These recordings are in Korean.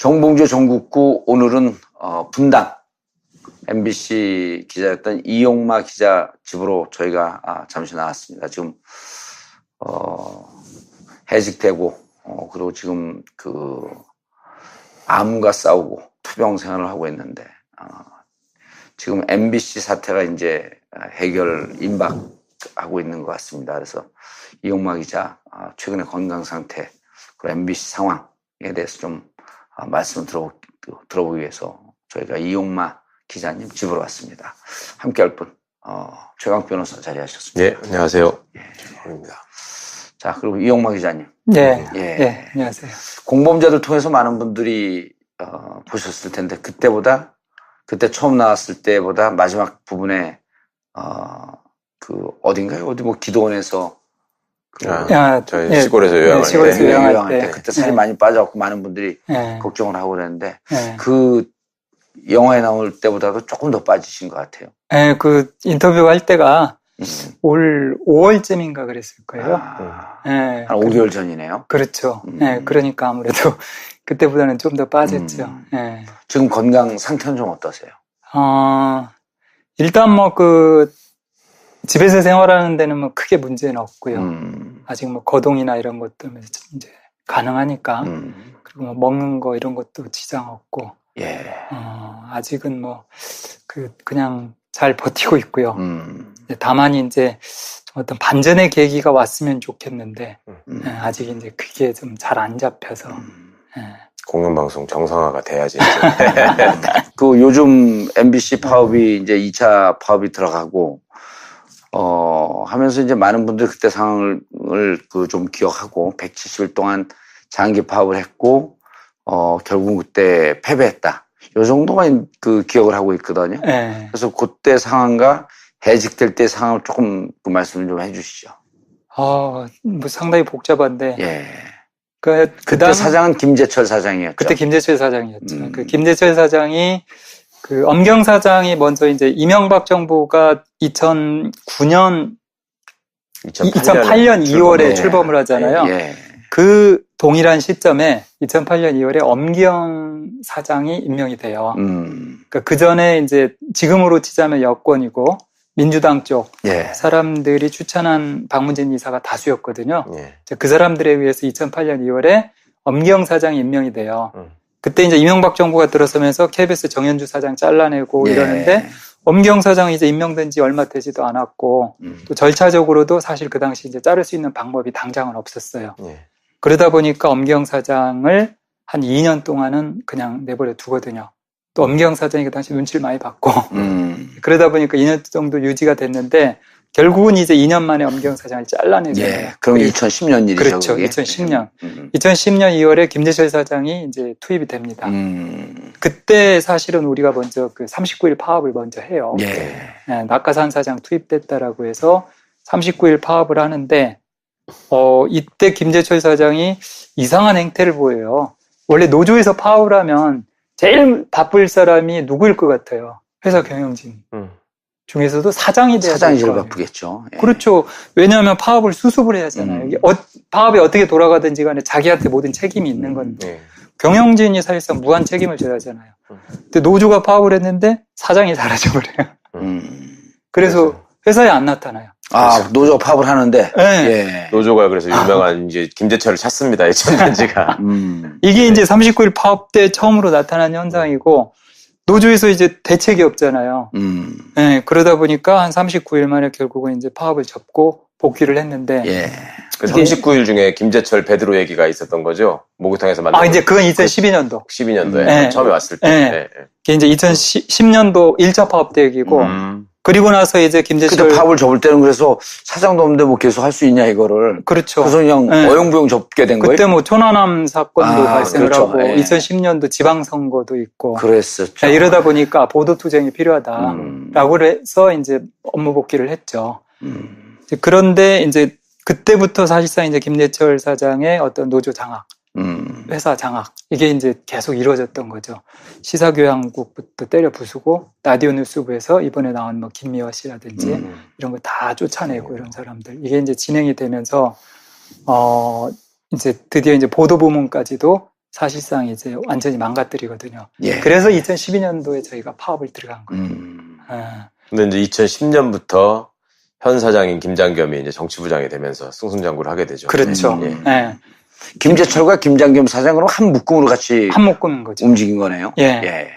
정봉주 전국구 오늘은 분당 MBC 기자였던 이용마 기자 집으로 저희가 잠시 나왔습니다. 지금 해직되고 그리고 지금 그 암과 싸우고 투병 생활을 하고 있는데 지금 MBC 사태가 이제 해결 임박하고 있는 것 같습니다. 그래서 이용마 기자 최근의 건강 상태 그리고 MBC 상황에 대해서 좀 말씀을 들어보기 위해서 저희가 이용마 기자님 집으로 왔습니다. 함께할 분 최강 변호사 자리하셨습니다. 네, 안녕하세요. 최강입니다. 자, 그리고 이용마 기자님. 네, 네, 안녕하세요. 공범죄를 통해서 많은 분들이 보셨을 텐데 그때 처음 나왔을 때보다 마지막 부분에 그 어딘가요? 어디 뭐 기도원에서 저희 시골에서 요양할 때 그때 살이 많이 빠져갖고 많은 분들이 걱정을 하고 그랬는데 그 영화에 나올 때보다도 조금 더 빠지신 것 같아요. 네, 그 인터뷰 할 때가 올 5월쯤인가 그랬을 거예요. 한 5개월 전이네요. 그렇죠. 네, 그러니까 아무래도 그때보다는 좀 더 빠졌죠. 네. 지금 건강 상태는 좀 어떠세요? 일단 집에서 생활하는 데는 뭐 크게 문제는 없고요. 아직 뭐 거동이나 이런 것도 이제 가능하니까. 그리고 뭐 먹는 거 이런 것도 지장 없고. 예. 아직은 그냥 잘 버티고 있고요. 다만 이제 어떤 반전의 계기가 왔으면 좋겠는데, 아직 이제 그게 좀 잘 안 잡혀서. 공영방송 정상화가 돼야지. 그 요즘 MBC 파업이 이제 2차 파업이 들어가고, 하면서 이제 많은 분들이 그때 상황을 좀 기억하고, 170일 동안 장기 파업을 했고, 결국 그때 패배했다. 요 정도만 기억을 하고 있거든요. 네. 그래서 그때 상황과 해직될 때 상황을 조금 그 말씀을 좀 해주시죠. 뭐 상당히 복잡한데. 예. 그때 사장은 김재철 사장이었죠. 그때 김재철 사장이었죠. 그 김재철 사장이 엄경 사장이 먼저 이제 이명박 정부가 2008년 2월에 출범을 하잖아요. 예. 그 동일한 시점에 2008년 2월에 엄경 사장이 임명이 돼요. 그러니까 그 전에 이제 지금으로 치자면 여권이고 민주당 쪽 사람들이 추천한 박문진 이사가 다수였거든요. 그 사람들에 의해서 2008년 2월에 엄경 사장이 임명이 돼요. 그때 이제 이명박 정부가 들어서면서 KBS 정현주 사장 잘라내고 이러는데 엄경 사장이 이제 임명된 지 얼마 되지도 않았고 또 절차적으로도 사실 그 당시 이제 자를 수 있는 방법이 당장은 없었어요. 그러다 보니까 엄경 사장을 한 2년 동안은 그냥 내버려 두거든요. 또 엄경 사장이 그 당시 눈치를 많이 받고 그러다 보니까 2년 정도 유지가 됐는데 결국은 이제 2년 만에 엄경 사장을 잘라내죠. 그럼 2010년 일이죠. 그렇죠. 그게? 2010년. 2010년 2월에 김재철 사장이 이제 투입이 됩니다. 그때 사실은 우리가 먼저 39일 파업을 먼저 해요. 낙하산 사장 투입됐다라고 해서 39일 파업을 하는데 이때 김재철 사장이 이상한 행태를 보여요. 원래 노조에서 파업을 하면 제일 바쁠 사람이 누구일 것 같아요? 회사 경영진 중에서도 사장이 돼야 사장이 제일 바쁘겠죠. 그렇죠. 왜냐하면 파업을 수습을 해야 하잖아요. 파업이 어떻게 돌아가든지 간에 자기한테 모든 책임이 있는 건데 경영진이 사실상 무한 책임을 져야 하잖아요. 근데 노조가 파업을 했는데 사장이 사라져버려요. 그래서 회사에 안 나타나요. 노조 파업을 하는데. 노조가 그래서 유명한 이제 김재철을 찾습니다. 이 전단지가. 이게 이제 39일 파업 때 처음으로 나타난 현상이고, 노조에서 이제 대책이 없잖아요. 그러다 보니까 한 39일 만에 결국은 이제 파업을 접고 복귀를 했는데. 그 39일 중에 김재철 베드로 얘기가 있었던 거죠? 목욕탕에서 만난. 이제 그건 2012년도. 12년도에. 처음에 왔을 때. 그게 이제 2010년도 1차 파업 때 얘기고, 그리고 나서 이제 김재철. 그때 파업을 접을 때는 그래서 사장도 없는데 뭐 계속 할 수 있냐 이거를. 그렇죠. 그래서 그냥 어영부영 접게 된 거예요. 그때 뭐 초나남 사건도 발생을 하고 2010년도 지방선거도 있고. 그랬었죠. 이러다 보니까 보도투쟁이 필요하다라고 해서 이제 업무 복귀를 했죠. 그런데 이제 그때부터 사실상 이제 김재철 사장의 어떤 노조 장악, 회사 장악 이게 이제 계속 이루어졌던 거죠. 시사교양국부터 때려 부수고 라디오 뉴스부에서 이번에 나온 뭐 김미화 씨라든지 이런 거 다 쫓아내고 이런 사람들 이게 이제 진행이 되면서 이제 드디어 이제 보도부문까지도 사실상 이제 완전히 망가뜨리거든요. 예. 그래서 2012년도에 저희가 파업을 들어간 거예요. 근데 이제 2010년부터 현 사장인 김장겸이 이제 정치부장이 되면서 승승장구를 하게 되죠. 그렇죠. 예. 네. 김재철과 김장겸 사장으로 한 묶음으로 같이 한 묶음인 거죠. 움직인 거네요. 예. 예.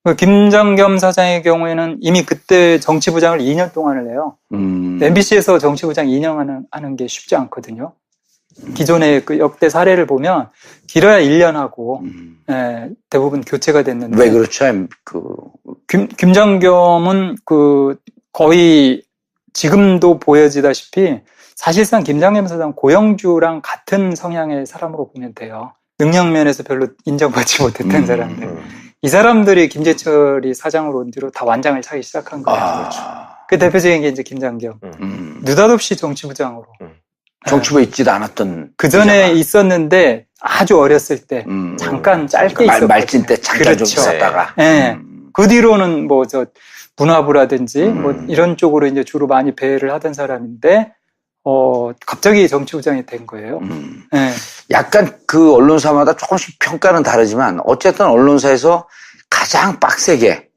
그 김장겸 사장의 경우에는 이미 그때 정치부장을 2년 동안을 해요. MBC에서 정치부장 2년 하는 게 쉽지 않거든요. 기존의 그 역대 사례를 보면 길어야 1년 하고 예, 대부분 교체가 됐는데 왜 그렇죠? 김장겸은 그 거의 지금도 보여지다시피 사실상 김장겸 사장 고영주랑 같은 성향의 사람으로 보면 돼요. 능력 면에서 별로 인정받지 못했던 사람들. 이 사람들이 김재철이 사장으로 온 뒤로 다 완장을 차기 시작한 거예요. 그렇죠. 그 대표적인 게 이제 김장겸. 느닷없이 정치부장으로. 정치부에 있지도 않았던. 그 전에 있었는데 아주 어렸을 때 잠깐 짧게 있었거든요. 말진 때 잠깐 그렇죠. 좀 있었다가. 네. 그 뒤로는 뭐 문화부라든지 뭐 이런 쪽으로 이제 주로 많이 배회를 하던 사람인데 갑자기 정치부장이 된 거예요. 네. 약간 그 언론사마다 조금씩 평가는 다르지만 어쨌든 언론사에서 가장 빡세게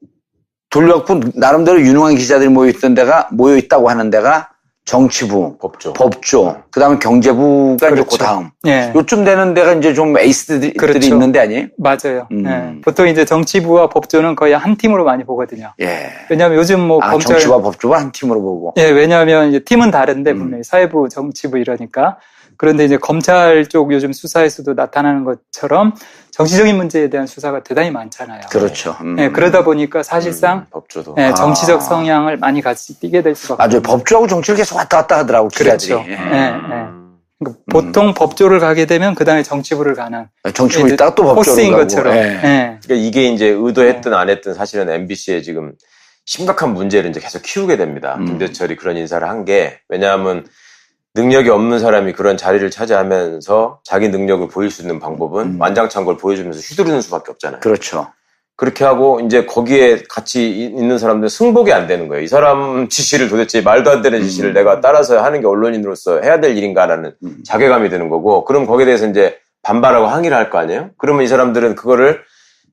돌려갖고 나름대로 유능한 기자들이 모여있다고 하는 데가 정치부, 법조, 그다음에 경제부가 그렇죠. 이제 그 다음. 예. 요쯤 되는 데가 이제 좀 에이스들이 그렇죠. 있는 데 아니에요? 맞아요. 예. 보통 이제 정치부와 법조는 거의 한 팀으로 많이 보거든요. 예. 왜냐하면 요즘 뭐 검찰 정치부와 법조가 한 팀으로 보고. 예, 왜냐하면 이제 팀은 다른데 분명히 사회부, 정치부 이러니까. 그런데 이제 검찰 쪽 요즘 수사에서도 나타나는 것처럼 정치적인 문제에 대한 수사가 대단히 많잖아요. 그렇죠. 예, 그러다 보니까 사실상 법조도. 예, 정치적 성향을 많이 같이 띠게 될 수밖에 맞아요. 법조하고 정치를 계속 왔다 갔다 하더라고. 그렇죠. 기자들이. 그러니까 보통 법조를 가게 되면 그 다음에 정치부를 가는. 정치부 있다가 또 법조를 코스인 가고. 것처럼. 그러니까 이게 이제 의도했든 안 했든 사실은 MBC에 지금 심각한 문제를 이제 계속 키우게 됩니다. 김재철이 그런 인사를 한 게 왜냐하면 능력이 없는 사람이 그런 자리를 차지하면서 자기 능력을 보일 수 있는 방법은 완장찬 걸 보여주면서 휘두르는 수밖에 없잖아요. 그렇죠. 그렇게 하고 이제 거기에 같이 있는 사람들은 승복이 안 되는 거예요. 이 사람 지시를 도대체 말도 안 되는 지시를 내가 따라서 하는 게 언론인으로서 해야 될 일인가라는 자괴감이 드는 거고 그럼 거기에 대해서 이제 반발하고 항의를 할 거 아니에요? 그러면 이 사람들은 그거를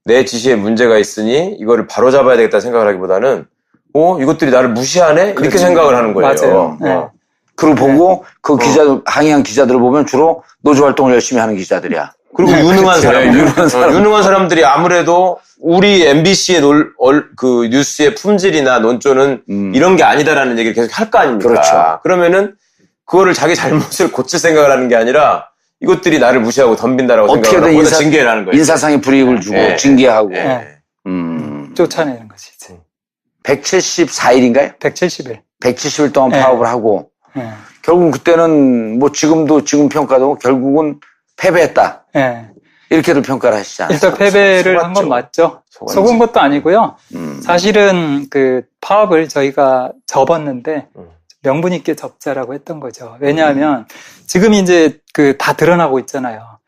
내 지시에 문제가 있으니 이거를 바로잡아야 되겠다 생각을 하기보다는 이것들이 나를 무시하네? 이렇게 생각을 하는 거예요. 맞아요. 그리고 보고 그 기자들, 항의한 기자들을 보면 주로 노조 활동을 열심히 하는 기자들이야. 그리고 유능한 사람. 유능한 사람들이 아무래도 우리 MBC의 그 뉴스의 품질이나 논조는 이런 게 아니다라는 얘기를 계속 할 거 아닙니까? 그렇죠. 그러면은 그거를 자기 잘못을 고칠 생각을 하는 게 아니라 이것들이 나를 무시하고 덤빈다라고 생각을 하고 징계를 하는 거예요. 인사상의 불이익을 주고 징계하고. 쫓아내는 거지. 174일인가요? 170일. 170일 동안 파업을 하고 결국 그때는 뭐 지금 평가도 결국은 패배했다. 이렇게들 평가를 하시잖아요. 일단 패배를 한 건 맞죠. 속은 것도 아니고요. 사실은 그 파업을 저희가 접었는데 명분 있게 접자라고 했던 거죠. 왜냐하면 지금 이제 다 드러나고 있잖아요.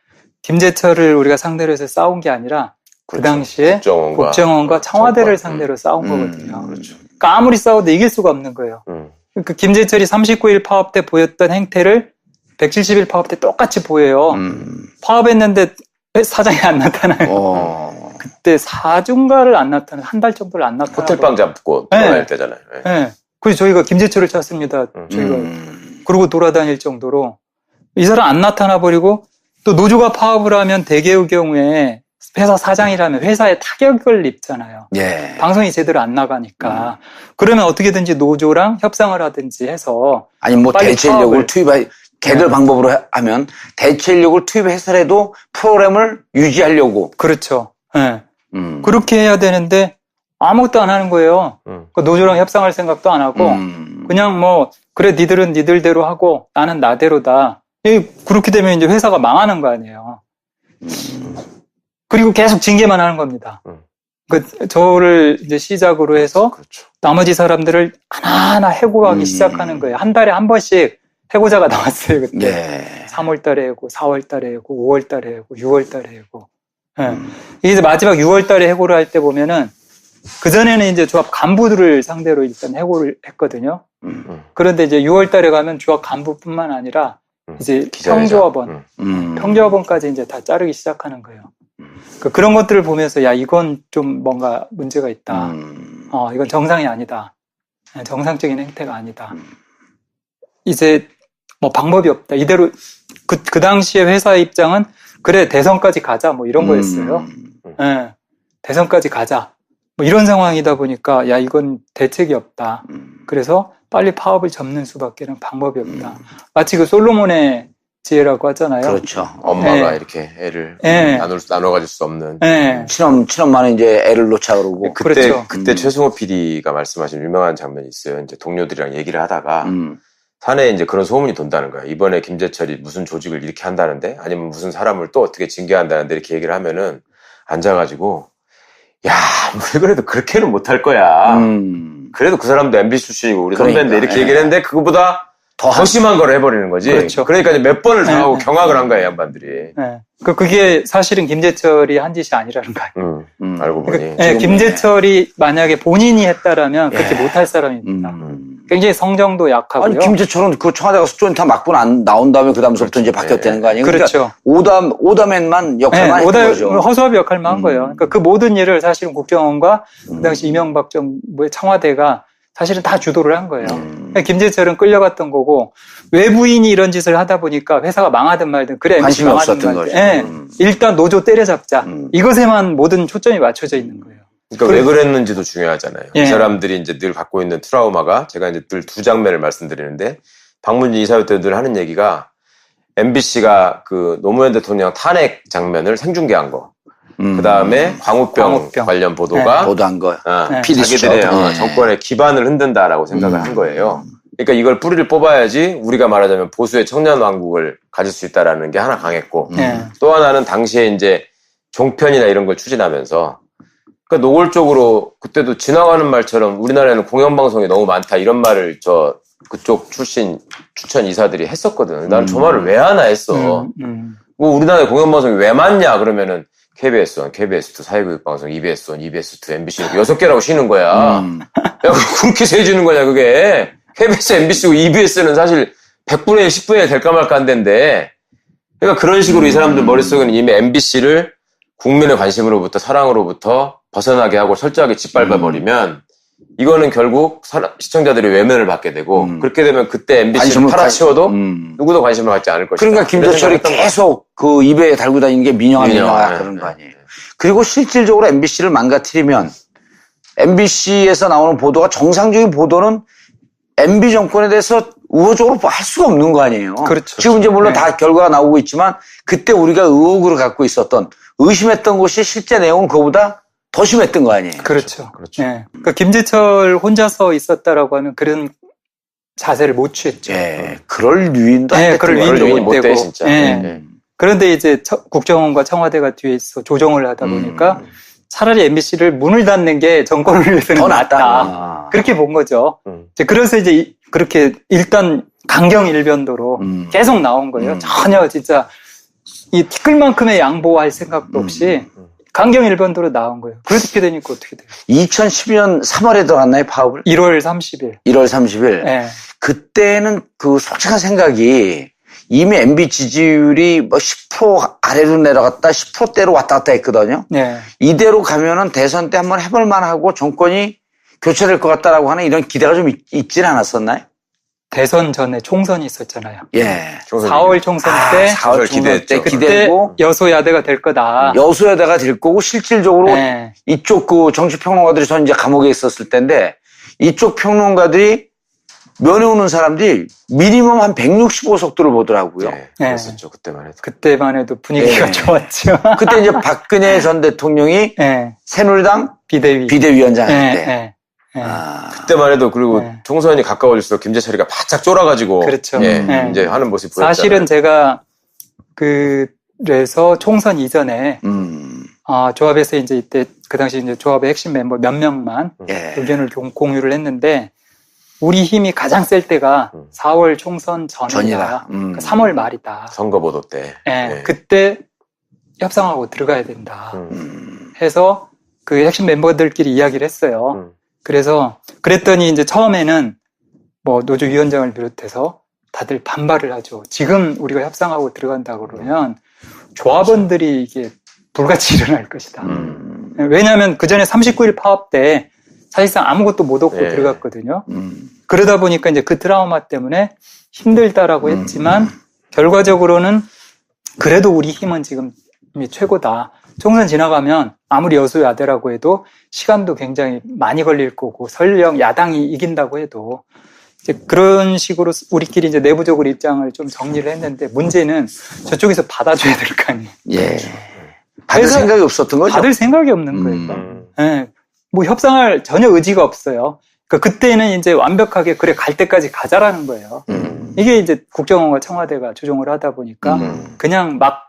김재철을 우리가 상대로 해서 싸운 게 아니라 그 당시에 국정원과 청와대를 상대로 싸운 거거든요. 그러니까 아무리 싸워도 이길 수가 없는 거예요. 그 김재철이 39일 파업 때 보였던 행태를 170일 파업 때 똑같이 보여요. 파업했는데 사장이 안 나타나요. 그때 4주인가를 안 나타나요. 한 달 정도를 안 나타나요. 호텔방 잡고 돌아다닐 때잖아요. 네. 그래서 저희가 김재철을 찾습니다. 저희가 그러고 돌아다닐 정도로 이 사람 안 나타나 버리고 또 노조가 파업을 하면 대개의 경우에 회사 사장이라면 회사에 타격을 입잖아요. 예. 방송이 제대로 안 나가니까. 그러면 어떻게든지 노조랑 협상을 하든지 해서 아니 뭐 대체 인력을 개별 방법으로 하면 대체 인력을 투입해서라도 프로그램을 유지하려고. 그렇죠. 네. 그렇게 해야 되는데 아무것도 안 하는 거예요. 그 노조랑 협상할 생각도 안 하고 그냥 뭐 그래 니들은 니들대로 하고 나는 나대로다. 그렇게 되면 이제 회사가 망하는 거 아니에요. 그리고 계속 징계만 하는 겁니다. 저를 이제 시작으로 해서 나머지 사람들을 하나하나 해고하기 시작하는 거예요. 한 달에 한 번씩 해고자가 나왔어요, 그때. 3월 달에 해고, 4월 달에 해고, 5월 달에 해고, 6월 달에 해고. 이제 마지막 6월 달에 해고를 할 때 보면은 그전에는 이제 조합 간부들을 상대로 일단 해고를 했거든요. 그런데 이제 6월 달에 가면 조합 간부뿐만 아니라 이제 평조합원, 평조합원까지 이제 다 자르기 시작하는 거예요. 그런 것들을 보면서 야 이건 좀 뭔가 문제가 있다. 이건 정상이 아니다. 정상적인 행태가 아니다. 이제 뭐 방법이 없다. 이대로 그 당시에 회사의 입장은 그래 대선까지 가자 뭐 이런 거였어요. 네, 대선까지 가자. 뭐 이런 상황이다 보니까 야 이건 대책이 없다. 그래서 빨리 파업을 접는 수밖에는 방법이 없다. 마치 그 솔로몬의 지혜라고 하잖아요. 그렇죠. 엄마가 이렇게 애를 나눠 가질 수 없는. 친엄마는 이제 애를 놓자 그러고. 그때 최승호 PD가 말씀하신 유명한 장면이 있어요. 이제 동료들이랑 얘기를 하다가 사내에 이제 그런 소문이 돈다는 거야. 이번에 김재철이 무슨 조직을 이렇게 한다는데, 아니면 무슨 사람을 또 어떻게 징계한다는데 이렇게 얘기를 하면은 앉아가지고, 야, 왜 그래도 그렇게는 못할 거야. 그래도 그 사람도 MBC 출신이고 우리 선배인데 이렇게 얘기를 했는데 그거보다 더 심한 걸 해버리는 거지. 그렇죠. 그러니까 이제 몇 번을 당하고 경악을 한 거야, 양반들이. 그게 사실은 김재철이 한 짓이 아니라는 거예요. 알고 보니. 김재철이 만약에 본인이 했다라면 그렇게 못할 사람입니다. 굉장히 성정도 약하고요. 아니, 김재철은 그 청와대 가서 조인트 맞고 나온 다음에 그 다음부터 이제 바뀌었다는 거 아니에요? 그렇죠. 그러니까 오다맨만 역할만 했던 거죠. 허수아비 역할만 한 거예요. 그러니까 그 모든 일을 사실은 국정원과 그 당시 이명박 정부의 청와대가 사실은 다 주도를 한 거예요. 김재철은 끌려갔던 거고, 외부인이 이런 짓을 하다 보니까 회사가 망하든 말든, 그래, 관심이 없었던 거죠. 일단 노조 때려잡자. 이것에만 모든 초점이 맞춰져 있는 거예요. 그러니까 왜 그랬는지도 중요하잖아요. 이 사람들이 이제 늘 갖고 있는 트라우마가, 제가 이제 늘 두 장면을 말씀드리는데, 박문진 이사회 때 늘 하는 얘기가, MBC가 그 노무현 대통령 탄핵 장면을 생중계한 거. 그 다음에 광우병 관련 보도가 보도한 거. 자기들의 정권의 기반을 흔든다라고 생각을 한 거예요. 그러니까 이걸 뿌리를 뽑아야지 우리가 말하자면 보수의 청년 왕국을 가질 수 있다라는 게 하나 강했고, 또 하나는 당시에 이제 종편이나 이런 걸 추진하면서, 그러니까 노골적으로 그때도 지나가는 말처럼 우리나라에는 공영방송이 너무 많다 이런 말을 그쪽 출신 추천 이사들이 했었거든. 나는 저 말을 왜 하나 했어. 뭐 우리나라에 공영방송이 왜 많냐 그러면은 KBS1, KBS2, 사회교육방송, EBS1, EBS2, MBC 이렇게 6개라고 쉬는 거야. 야, 그렇게 세주는 거냐, 그게. KBS, MBC고 EBS는 사실 100분의 1, 10분의 1 될까 말까 한 데인데. 그러니까 그런 식으로 이 사람들 머릿속에는 이미 MBC를 국민의 관심으로부터, 사랑으로부터 벗어나게 하고 철저하게 짓밟아버리면 이거는 결국 시청자들이 외면을 받게 되고, 그렇게 되면 그때 MBC를 팔아치워도 누구도 관심을 갖지 않을 것이다. 그러니까 김재철이 계속 그 입에 달고 다니는 게 민영아 그런 거 아니에요. 그리고 실질적으로 MBC를 망가뜨리면 MBC에서 나오는 보도가 정상적인 보도는 MB 정권에 대해서 우호적으로 할 수가 없는 거 아니에요. 그렇죠. 지금 이제 물론 다 결과가 나오고 있지만 그때 우리가 의혹으로 갖고 있었던, 의심했던 것이 실제 내용은 그거보다 더 심했던 거 아니에요. 그렇죠. 그러니까 김재철 혼자서 있었다라고 하면 그런 자세를 못 취했죠. 그럴 유인도 안 그럴 유인도 못 되고. 진짜. 그런데 이제 국정원과 청와대가 뒤에서 조정을 하다 보니까 차라리 MBC를 문을 닫는 게 정권을 위해서는 더 낫다. 그렇게 본 거죠. 그래서 이제 그렇게 일단 강경일변도로 계속 나온 거예요. 전혀 진짜 이 티끌만큼의 양보할 생각도 없이 강경일변도로 나온 거예요. 그렇게 되니까 어떻게 돼요? 2012년 3월에 들어갔나요, 파업을? 1월 30일. 1월 30일. 그때는 그 솔직한 생각이 이미 MB 지지율이 뭐 10% 아래로 내려갔다 10%대로 왔다 갔다 했거든요. 이대로 가면은 대선 때 한번 해볼 만하고 정권이 교체될 것 같다라고 하는 이런 기대가 좀 있진 않았었나요? 대선 전에 총선이 있었잖아요. 4월 총선 때. 4월 총선 때 기대고. 여소야대가 될 거다. 여소야대가 될 거고, 실질적으로 이쪽 그 정치평론가들이 전 이제 감옥에 있었을 때인데, 이쪽 평론가들이 면회 오는 사람들이 미니멈 한 165석도를 보더라고요. 그랬었죠. 그때만 해도. 그때만 해도 분위기가 좋았죠. 그때 이제 박근혜 전 대통령이 새누리당 비대위원장 할 때. 그때만 해도, 그리고 총선이 가까워질수록 김재철이가 바짝 쫄아가지고 그렇죠. 이제 하는 모습이 보였잖아요. 사실은 제가 그래서 총선 이전에 조합에서 이제 이때 그 당시 이제 조합의 핵심 멤버 몇 명만 의견을 공유를 했는데, 우리 힘이 가장 셀 때가 4월 총선 전이다. 그러니까 3월 말이다. 선거보도 때. 그때 협상하고 들어가야 된다. 해서 그 핵심 멤버들끼리 이야기를 했어요. 그랬더니 이제 처음에는 뭐 노조위원장을 비롯해서 다들 반발을 하죠. 지금 우리가 협상하고 들어간다 그러면 조합원들이 이게 불같이 일어날 것이다. 왜냐하면 그 전에 39일 파업 때 사실상 아무것도 못 얻고 들어갔거든요. 그러다 보니까 이제 그 트라우마 때문에 힘들다라고 했지만 결과적으로는 그래도 우리 힘은 지금 이미 최고다. 총선 지나가면 아무리 여소야대라고 해도 시간도 굉장히 많이 걸릴 거고 설령 야당이 이긴다고 해도 이제 그런 식으로 우리끼리 이제 내부적으로 입장을 좀 정리를 했는데 문제는 저쪽에서 받아줘야 될 거 아니에요. 예. 받을 생각이 없었던 거죠? 받을 생각이 없는 거예요. 예. 뭐 협상할 전혀 의지가 없어요. 그러니까 그때는 이제 완벽하게 그래 갈 때까지 가자라는 거예요. 이게 이제 국정원과 청와대가 조정을 하다 보니까 그냥 막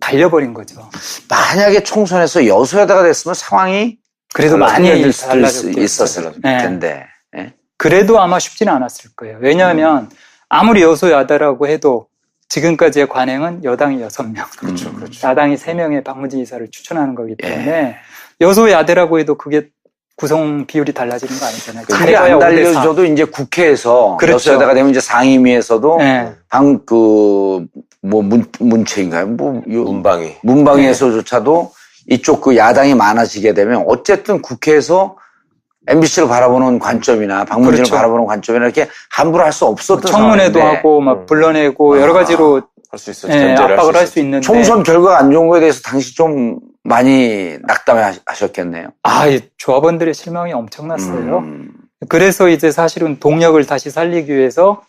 달려버린 거죠. 만약에 총선에서 여소야대가 됐으면 상황이 그래도 많이 있었을 텐데. 네. 그래도 아마 쉽지는 않았을 거예요. 왜냐하면 아무리 여소야대라고 해도 지금까지의 관행은 여당이 6명, 그렇죠. 야당이 3명의 박문진 이사를 추천하는 거기 때문에 여소야대라고 해도 그게 구성 비율이 달라지는 거 아니잖아요. 그게 안 달려줘도 이제 국회에서 그렇죠. 여소야대가 되면 이제 상임위에서도 문체인가요? 문방위에서조차도 이쪽 그 야당이 많아지게 되면 어쨌든 국회에서 MBC를 바라보는 관점이나 박문진을 바라보는 관점이나 이렇게 함부로 할 수 없었던 청문회도 상황인데. 하고 막 불러내고 여러 가지로 할 수 있었죠. 압박을 할 수 있는데 총선 결과가 안 좋은 거에 대해서 당시 좀 많이 낙담해 하셨겠네요. 이 조합원들의 실망이 엄청났어요. 그래서 이제 사실은 동력을 다시 살리기 위해서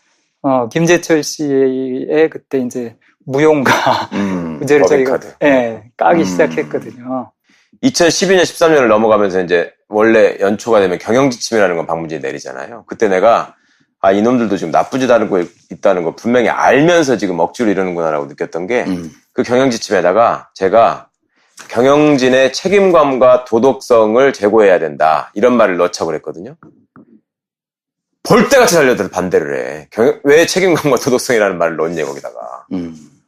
김재철 씨의 그때 이제 무용과 문제를 저희가 까기 시작했거든요. 2012년, 13년을 넘어가면서 이제 원래 연초가 되면 경영지침이라는 건 박문진이 내리잖아요. 그때 내가 이놈들도 지금 나쁘지 않은 거 있다는 거 분명히 알면서 지금 억지로 이러는구나라고 느꼈던 게 그 경영지침에다가 제가 경영진의 책임감과 도덕성을 제고해야 된다. 이런 말을 넣자고 그랬거든요. 벌떼같이 달려들 반대를 해. 왜 책임감과 도덕성이라는 말을 넣었냐, 거기다가.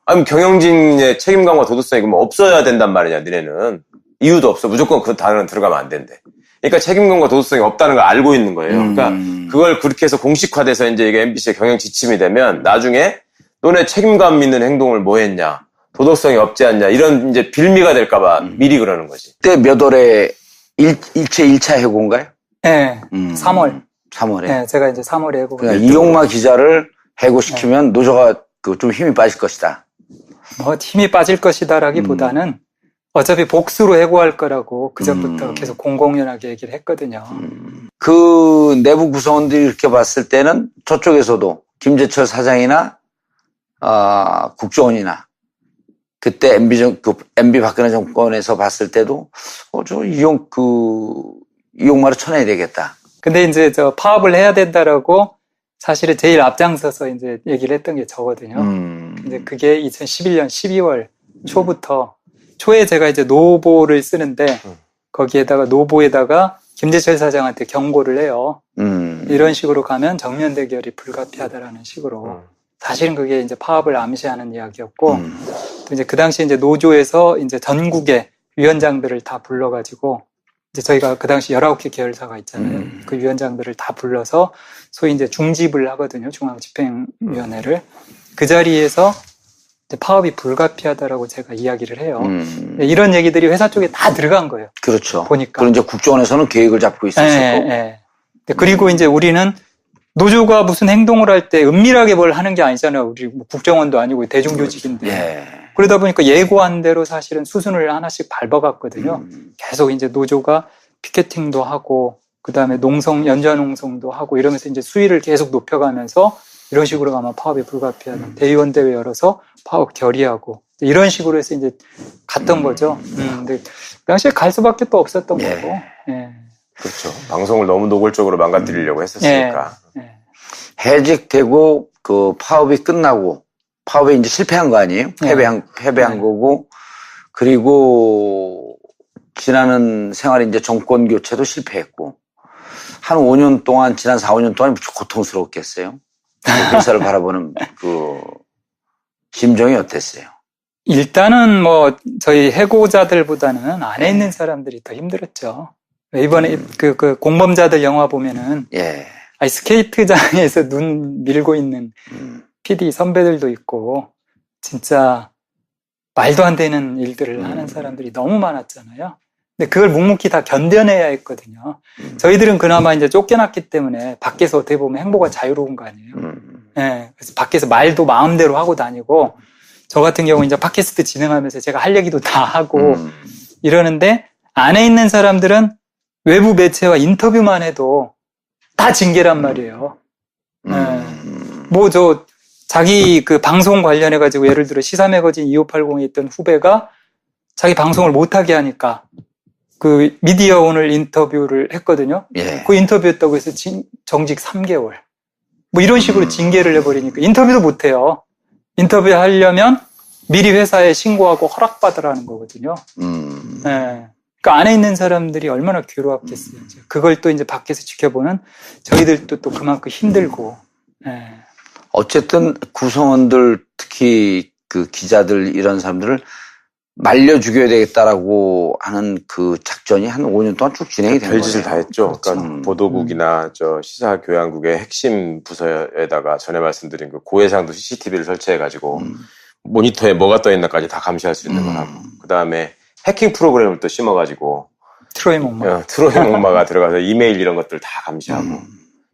아니, 경영진의 책임감과 도덕성이 그러면 없어야 된단 말이냐, 니네는. 이유도 없어. 무조건 그 단어는 들어가면 안 된대. 그러니까 책임감과 도덕성이 없다는 걸 알고 있는 거예요. 그러니까 그걸 그렇게 해서 공식화돼서 이제 이게 MBC의 경영 지침이 되면 나중에 너네 책임감 있는 행동을 뭐 했냐, 도덕성이 없지 않냐, 이런 이제 빌미가 될까봐 미리 그러는 거지. 그때 몇 월에 일제 1차 해고인가요? 네. 3월에. 네, 제가 이제 3월에 해고. 그러니까 이용마 기자를 해고시키면 노조가 좀 힘이 빠질 것이다. 힘이 빠질 것이다라기보다는 어차피 복수로 해고할 거라고 그전부터 계속 공공연하게 얘기를 했거든요. 그 내부 구성원들이 이렇게 봤을 때는 저쪽에서도 김재철 사장이나 국정원이나 그때 MB 박근혜 정권에서 봤을 때도 이용마를 쳐내야 되겠다. 근데 이제 파업을 해야 된다라고 사실은 제일 앞장서서 이제 얘기를 했던 게 저거든요. 근데 그게 2011년 12월 초에 제가 이제 노보를 쓰는데 거기에다가 노보에다가 김재철 사장한테 경고를 해요. 이런 식으로 가면 정면 대결이 불가피하다라는 식으로. 사실은 그게 이제 파업을 암시하는 이야기였고, 또 이제 그 당시 이제 노조에서 이제 전국의 위원장들을 다 불러가지고, 이제 저희가 그 당시 19개 계열사가 있잖아요. 그 위원장들을 다 불러서 소위 이제 중집을 하거든요. 중앙집행위원회를. 그 자리에서 이제 파업이 불가피하다라고 제가 이야기를 해요. 이런 얘기들이 회사 쪽에 다 들어간 거예요. 그렇죠. 보니까. 그럼 이제 국정원에서는 계획을 잡고 있었고. 그리고 이제 우리는 노조가 무슨 행동을 할 때 은밀하게 뭘 하는 게 아니잖아요. 우리 국정원도 아니고 대중조직인데. 그러다 보니까 예고한 대로 사실은 수순을 하나씩 밟아갔거든요. 계속 이제 노조가 피켓팅도 하고, 그 다음에 연좌농성도 하고 이러면서 이제 수위를 계속 높여가면서 이런 식으로 가면 파업이 불가피하다. 대의원 대회 열어서 파업 결의하고 이런 식으로 해서 이제 갔던 거죠. 근데 그 당시에 갈 수밖에 또 없었던 거고. 그렇죠. 방송을 너무 노골적으로 망가뜨리려고 했었으니까. 해직되고 그 파업이 끝나고 파업에 이제 실패한 거 아니에요? 패배한 거고, 그리고 지나는 생활이 이제 정권 교체도 실패했고, 한 5년 동안, 지난 4, 5년 동안 무척 고통스러웠겠어요? 회사를 바라보는 그 심정이 어땠어요? 일단은 뭐 저희 해고자들보다는 안에 있는 사람들이 더 힘들었죠. 이번에 그 공범자들 영화 보면은 스케이트장에서 눈 밀고 있는 PD 선배들도 있고 진짜 말도 안 되는 일들을 하는 사람들이 너무 많았잖아요. 근데 그걸 묵묵히 다 견뎌내야 했거든요. 저희들은 그나마 이제 쫓겨났기 때문에 밖에서 어떻게 보면 행보가 자유로운 거 아니에요. 네, 그래서 밖에서 말도 마음대로 하고 다니고, 저 같은 경우 이제 팟캐스트 진행하면서 제가 할 얘기도 다 하고 이러는데, 안에 있는 사람들은 외부 매체와 인터뷰만 해도 다 징계란 말이에요. 네. 뭐 자기 그 방송 관련해가지고 예를 들어 시사매거진 2580에 있던 후배가 자기 방송을 못하게 하니까 그 미디어 오늘 인터뷰를 했거든요. 예. 그 인터뷰했다고 해서 정직 3개월. 뭐 이런 식으로 징계를 해버리니까 인터뷰도 못해요. 인터뷰하려면 미리 회사에 신고하고 허락받으라는 거거든요. 네. 그러니까 안에 있는 사람들이 얼마나 괴로웠겠어요. 그걸 또 이제 밖에서 지켜보는 저희들도 또 그만큼 힘들고. 네. 어쨌든 구성원들, 특히 그 기자들 이런 사람들을 말려 죽여야 되겠다라고 하는 그 작전이 한 5년 동안 쭉 진행이 된 거예요. 별짓을 다 했죠. 그러니까 보도국이나 시사교양국의 핵심 부서에다가 전에 말씀드린 그 고해상도 CCTV를 설치해가지고 모니터에 뭐가 떠있나까지 다 감시할 수 있는 거라고. 그 다음에 해킹 프로그램을 또 심어가지고 트로이 목마가 들어가서 이메일 이런 것들 다 감시하고.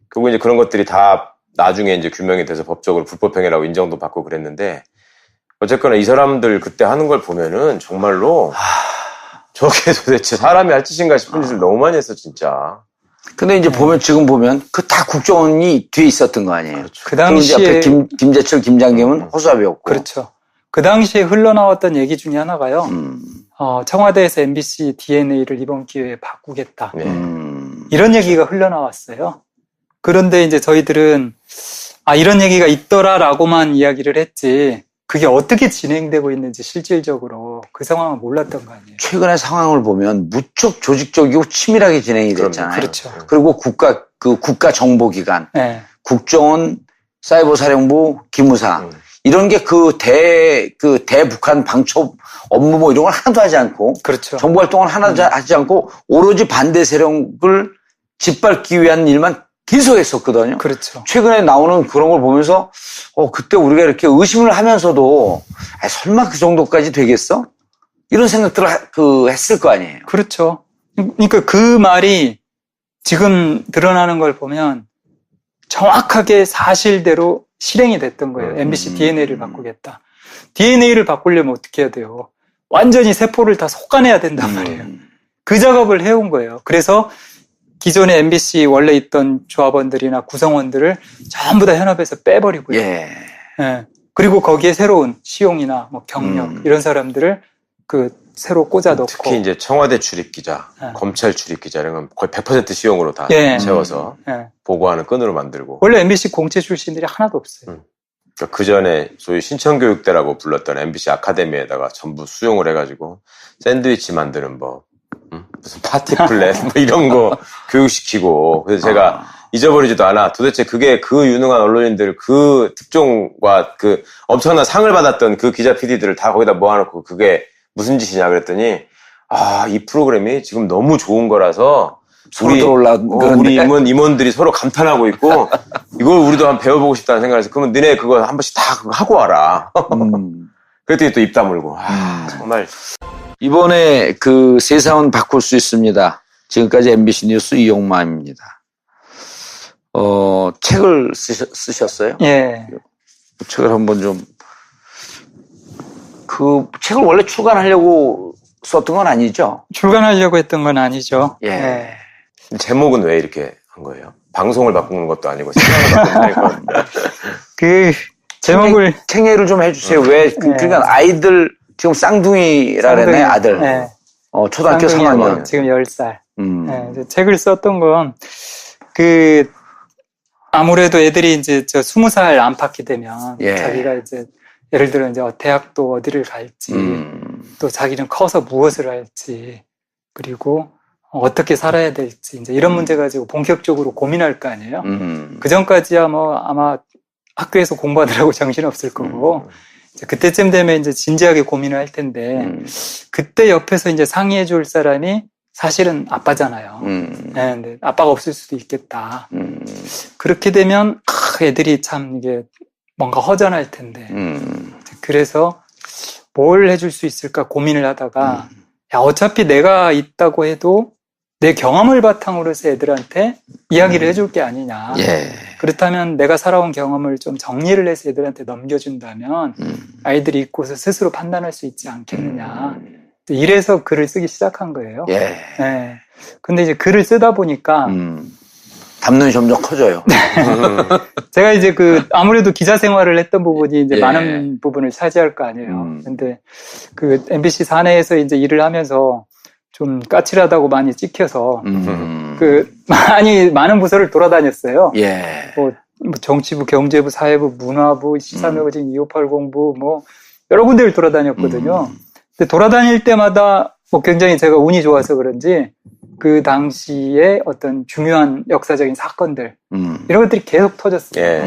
그리고 이제 그런 것들이 다 나중에 이제 규명이 돼서 법적으로 불법행위라고 인정도 받고 그랬는데, 어쨌거나 이 사람들 그때 하는 걸 보면은 정말로 저게 도대체 사람이 할 짓인가 싶은 짓을 너무 많이 했어, 진짜. 근데 이제 지금 보면 그 다 국정원이 뒤에 있었던 거 아니에요. 그렇죠. 그 당시에 김재철, 김장겸은 허수아비였고. 그렇죠. 그 당시에 흘러나왔던 얘기 중에 하나가요. 청와대에서 MBC DNA를 이번 기회에 바꾸겠다. 이런 얘기가 흘러나왔어요. 그런데 이제 저희들은 이런 얘기가 있더라라고만 이야기를 했지, 그게 어떻게 진행되고 있는지 실질적으로 그 상황을 몰랐던 거 아니에요. 최근의 상황을 보면 무척 조직적이고 치밀하게 진행이 됐잖아요. 그렇죠. 그리고 국가정보기관, 네. 국정원, 사이버사령부, 기무사 이런 게 그 대북한 방첩 업무 뭐 이런 걸 하나도 하지 않고, 그렇죠. 정보 활동을 하나도 하지 않고 오로지 반대 세력을 짓밟기 위한 일만 계속했었거든요. 그렇죠. 최근에 나오는 그런 걸 보면서 그때 우리가 이렇게 의심을 하면서도 설마 그 정도까지 되겠어? 이런 생각들을 했을 거 아니에요. 그렇죠. 그러니까 그 말이 지금 드러나는 걸 보면 정확하게 사실대로 실행이 됐던 거예요. MBC DNA를 바꾸겠다. DNA를 바꾸려면 어떻게 해야 돼요? 완전히 세포를 다 솎아내야 된단 말이에요. 그 작업을 해온 거예요. 그래서 기존의 MBC 원래 있던 조합원들이나 구성원들을 전부 다 현업에서 빼버리고요. 예. 예. 그리고 거기에 새로운 시용이나 뭐 경력 이런 사람들을 새로 꽂아 넣고. 특히 이제 청와대 출입기자, 검찰 출입기자 이런 건 거의 100% 시용으로 다 채워서 보고하는 끈으로 만들고. 원래 MBC 공채 출신들이 하나도 없어요. 그러니까 그 전에 소위 신청교육대라고 불렀던 MBC 아카데미에다가 전부 수용을 해가지고 샌드위치 만드는 법, 무슨 파티 플랜 뭐 이런 거 교육시키고. 그래서 제가 잊어버리지도 않아. 도대체 그게 그 유능한 언론인들, 그 특종과 그 엄청난 상을 받았던 그 기자 PD들을 다 거기다 모아놓고 그게 무슨 짓이냐 그랬더니, 이 프로그램이 지금 너무 좋은 거라서 우리 임원들이 서로 감탄하고 있고 이걸 우리도 한번 배워보고 싶다는 생각에서, 그러면 너네 그거 한 번씩 다 하고 와라. 그랬더니 또 입 다물고. 정말. 이번에 세상은 바꿀 수 있습니다. 지금까지 MBC 뉴스 이용만입니다. 책을 쓰셨어요? 예. 책을 한번 좀, 책을 원래 출간하려고 썼던 건 아니죠? 출간하려고 했던 건 아니죠. 예. 제목은 왜 이렇게 한 거예요? 방송을 바꾸는 것도 아니고 세상을 바꾸는 그 제목을 챙예를 좀 해주세요. 왜? 그러니까 아이들 지금 쌍둥이라 그랬네, 아들. 네. 초등학교 3학년. 지금 10살. 네, 책을 썼던 건 아무래도 애들이 이제 20살 안팎이 되면 자기가 이제 예를 들어 이제 대학도 어디를 갈지, 또 자기는 커서 무엇을 할지, 그리고 어떻게 살아야 될지, 이제 이런 문제 가지고 본격적으로 고민할 거 아니에요? 그 전까지야 아마 학교에서 공부하느라고 정신없을 거고, 이제 그때쯤 되면 이제 진지하게 고민을 할 텐데, 그때 옆에서 이제 상의해 줄 사람이 사실은 아빠잖아요. 네, 근데 아빠가 없을 수도 있겠다. 그렇게 되면, 애들이 참 이게 뭔가 허전할 텐데. 그래서 뭘 해줄 수 있을까 고민을 하다가 야, 어차피 내가 있다고 해도 내 경험을 바탕으로 해서 애들한테 이야기를 해줄 게 아니냐. 예. 그렇다면 내가 살아온 경험을 좀 정리를 해서 애들한테 넘겨준다면 아이들이 읽고서 스스로 판단할 수 있지 않겠느냐. 이래서 글을 쓰기 시작한 거예요. 예. 네. 근데 이제 글을 쓰다 보니까 담론이 점점 커져요. 제가 이제 아무래도 기자 생활을 했던 부분이 이제 많은 부분을 차지할 거 아니에요. 근데 MBC 사내에서 이제 일을 하면서 좀 까칠하다고 많이 찍혀서 많은 부서를 돌아다녔어요. 예. 뭐 정치부, 경제부, 사회부, 문화부, 시사매거진 2580부 뭐 여러 군데를 돌아다녔거든요. 근데 돌아다닐 때마다 뭐 굉장히 제가 운이 좋아서 그런지 그 당시에 어떤 중요한 역사적인 사건들 이런 것들이 계속 터졌어요.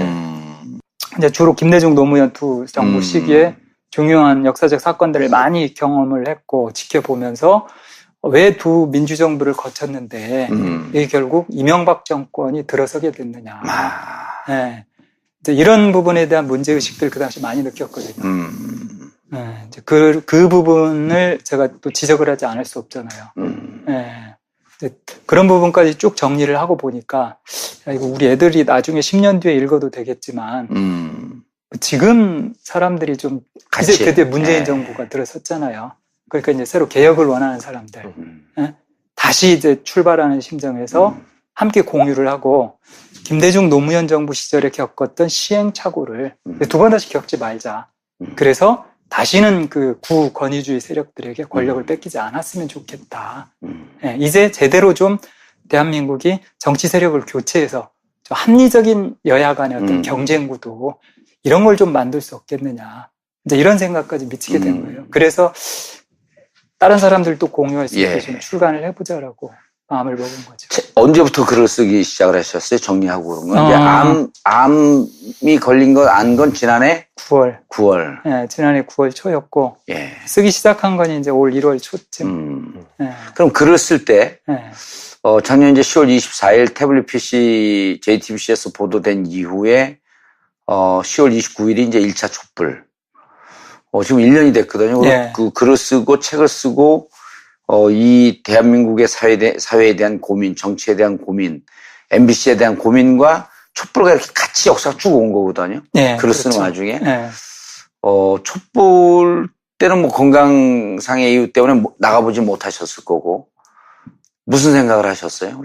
이제 주로 김대중 노무현 두 정부 시기에 중요한 역사적 사건들을 많이 경험을 했고 지켜보면서 왜 두 민주정부를 거쳤는데 이게 결국 이명박 정권이 들어서게 됐느냐. 네. 이제 이런 부분에 대한 문제의식들 그 당시 많이 느꼈거든요. 네. 이제 그 부분을 제가 또 지적을 하지 않을 수 없잖아요. 네. 그런 부분까지 쭉 정리를 하고 보니까 야, 이거 우리 애들이 나중에 10년 뒤에 읽어도 되겠지만 지금 사람들이 좀 이제 그때 문재인 정부가 들어섰잖아요. 그러니까 이제 새로 개혁을 원하는 사람들 다시 이제 출발하는 심정에서 함께 공유를 하고 김대중 노무현 정부 시절에 겪었던 시행착오를 두 번 다시 겪지 말자. 그래서 다시는 그 구권위주의 세력들에게 권력을 뺏기지 않았으면 좋겠다. 이제 제대로 좀 대한민국이 정치 세력을 교체해서 좀 합리적인 여야 간의 어떤 경쟁 구도 이런 걸 좀 만들 수 없겠느냐. 이제 이런 생각까지 미치게 된 거예요. 그래서 다른 사람들도 공유할 수 있게 좀 출간을 해보자라고 마음을 먹은 거죠. 언제부터 글을 쓰기 시작을 하셨어요? 정리하고 그런 건? 이제 암이 걸린 건, 안 건 지난해? 9월. 네, 지난해 9월 초였고. 쓰기 시작한 건 이제 올 1월 초쯤. 그럼 글을 쓸 때, 작년 이제 10월 24일 태블릿 PC JTBC에서 보도된 이후에, 10월 29일이 이제 1차 촛불. 지금 1년이 됐거든요. 그 글을 쓰고 책을 쓰고, 이 대한민국의 사회에 대한 고민, 정치에 대한 고민, MBC에 대한 고민과 촛불과 이렇게 같이 역사가 쭉 온 거거든요. 글을 쓰는 와중에. 촛불 때는 뭐 건강상의 이유 때문에 나가보지 못하셨을 거고, 무슨 생각을 하셨어요?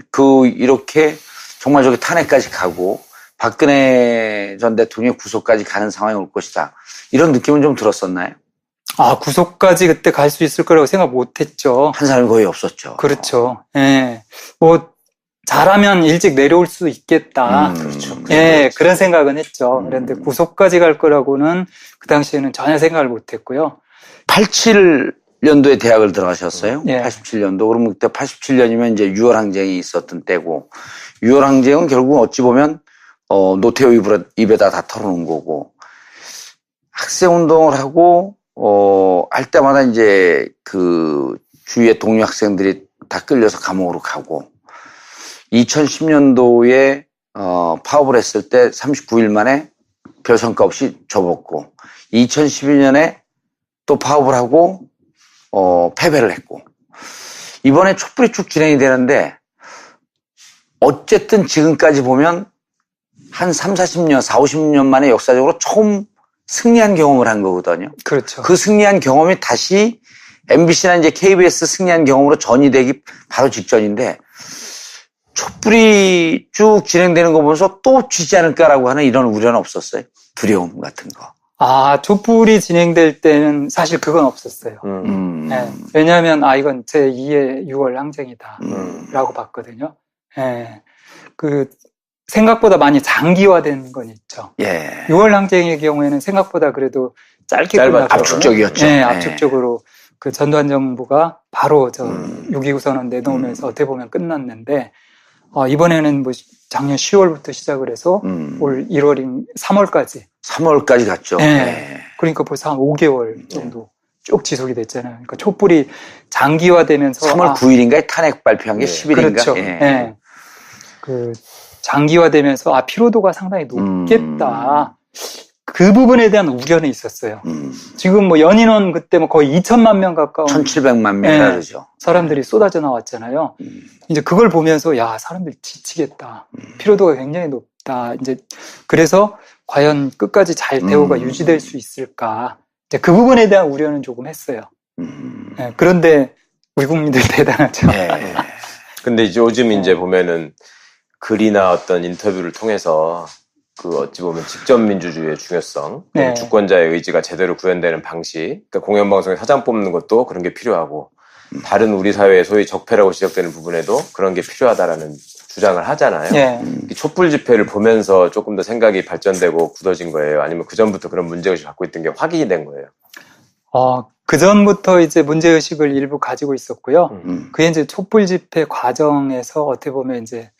이렇게 정말 저기 탄핵까지 가고, 박근혜 전 대통령 구속까지 가는 상황이 올 것이다. 이런 느낌은 좀 들었었나요? 구속까지 그때 갈 수 있을 거라고 생각 못 했죠. 한 사람이 거의 없었죠. 그렇죠. 뭐, 잘하면 일찍 내려올 수 있겠다. 그렇죠. 그런 생각은 했죠. 그런데 구속까지 갈 거라고는 그 당시에는 전혀 생각을 못 했고요. 87년도에 대학을 들어가셨어요. 87년도. 그러면 그때 87년이면 이제 6월 항쟁이 있었던 때고, 6월 항쟁은 결국 어찌 보면, 노태우 입에다 다 털어놓은 거고, 학생운동을 하고, 할 때마다 이제 주위에 동료 학생들이 다 끌려서 감옥으로 가고, 2010년도에, 파업을 했을 때 39일 만에 별 성과 없이 접었고, 2012년에 또 파업을 하고, 패배를 했고, 이번에 촛불이 쭉 진행이 되는데, 어쨌든 지금까지 보면 한 40, 50년 만에 역사적으로 처음 승리한 경험을 한 거거든요. 그렇죠. 그 승리한 경험이 다시 MBC나 이제 KBS 승리한 경험으로 전이되기 바로 직전인데, 촛불이 쭉 진행되는 거 보면서 또 쥐지 않을까라고 하는 이런 우려는 없었어요? 두려움 같은 거. 촛불이 진행될 때는 사실 그건 없었어요. 왜냐하면, 이건 제2의 6월 항쟁이다. 라고 봤거든요. 생각보다 많이 장기화된 건 있죠. 6월 항쟁의 경우에는 생각보다 그래도 짧게 끝났죠. 압축적이었죠. 압축적으로 그 전두환 정부가 바로 6.29 선언 내놓으면서 어떻게 보면 끝났는데, 이번에는 뭐 작년 10월부터 시작을 해서 올 3월까지 갔죠. 그러니까 벌써 한 5개월 정도 쭉 지속이 됐잖아요. 그러니까 촛불이 장기화되면서 3월 9일인가에 탄핵 발표한 게 10일인가? 그렇죠. 장기화되면서 피로도가 상당히 높겠다. 그 부분에 대한 우려는 있었어요. 지금 뭐 연인원 그때 뭐 거의 2천만 명 가까운 1,700만 명이라 그러죠. 사람들이 쏟아져 나왔잖아요. 이제 그걸 보면서 야, 사람들 지치겠다. 피로도가 굉장히 높다. 이제 그래서 과연 끝까지 잘 대우가 유지될 수 있을까? 이제 그 부분에 대한 우려는 조금 했어요. 네, 그런데 우리 국민들 대단하죠. 네. 근데 이제 요즘 이제 보면은 글이나 어떤 인터뷰를 통해서 그 어찌 보면 직접 민주주의의 중요성, 네. 주권자의 의지가 제대로 구현되는 방식, 그러니까 공영방송에 사장 뽑는 것도 그런 게 필요하고 다른 우리 사회의 소위 적폐라고 지적되는 부분에도 그런 게 필요하다라는 주장을 하잖아요. 네. 촛불 집회를 보면서 조금 더 생각이 발전되고 굳어진 거예요? 아니면 그 전부터 그런 문제의식을 갖고 있던 게 확인이 된 거예요? 그 전부터 이제 문제의식을 일부 가지고 있었고요. 그게 이제 촛불 집회 과정에서 어떻게 보면 이제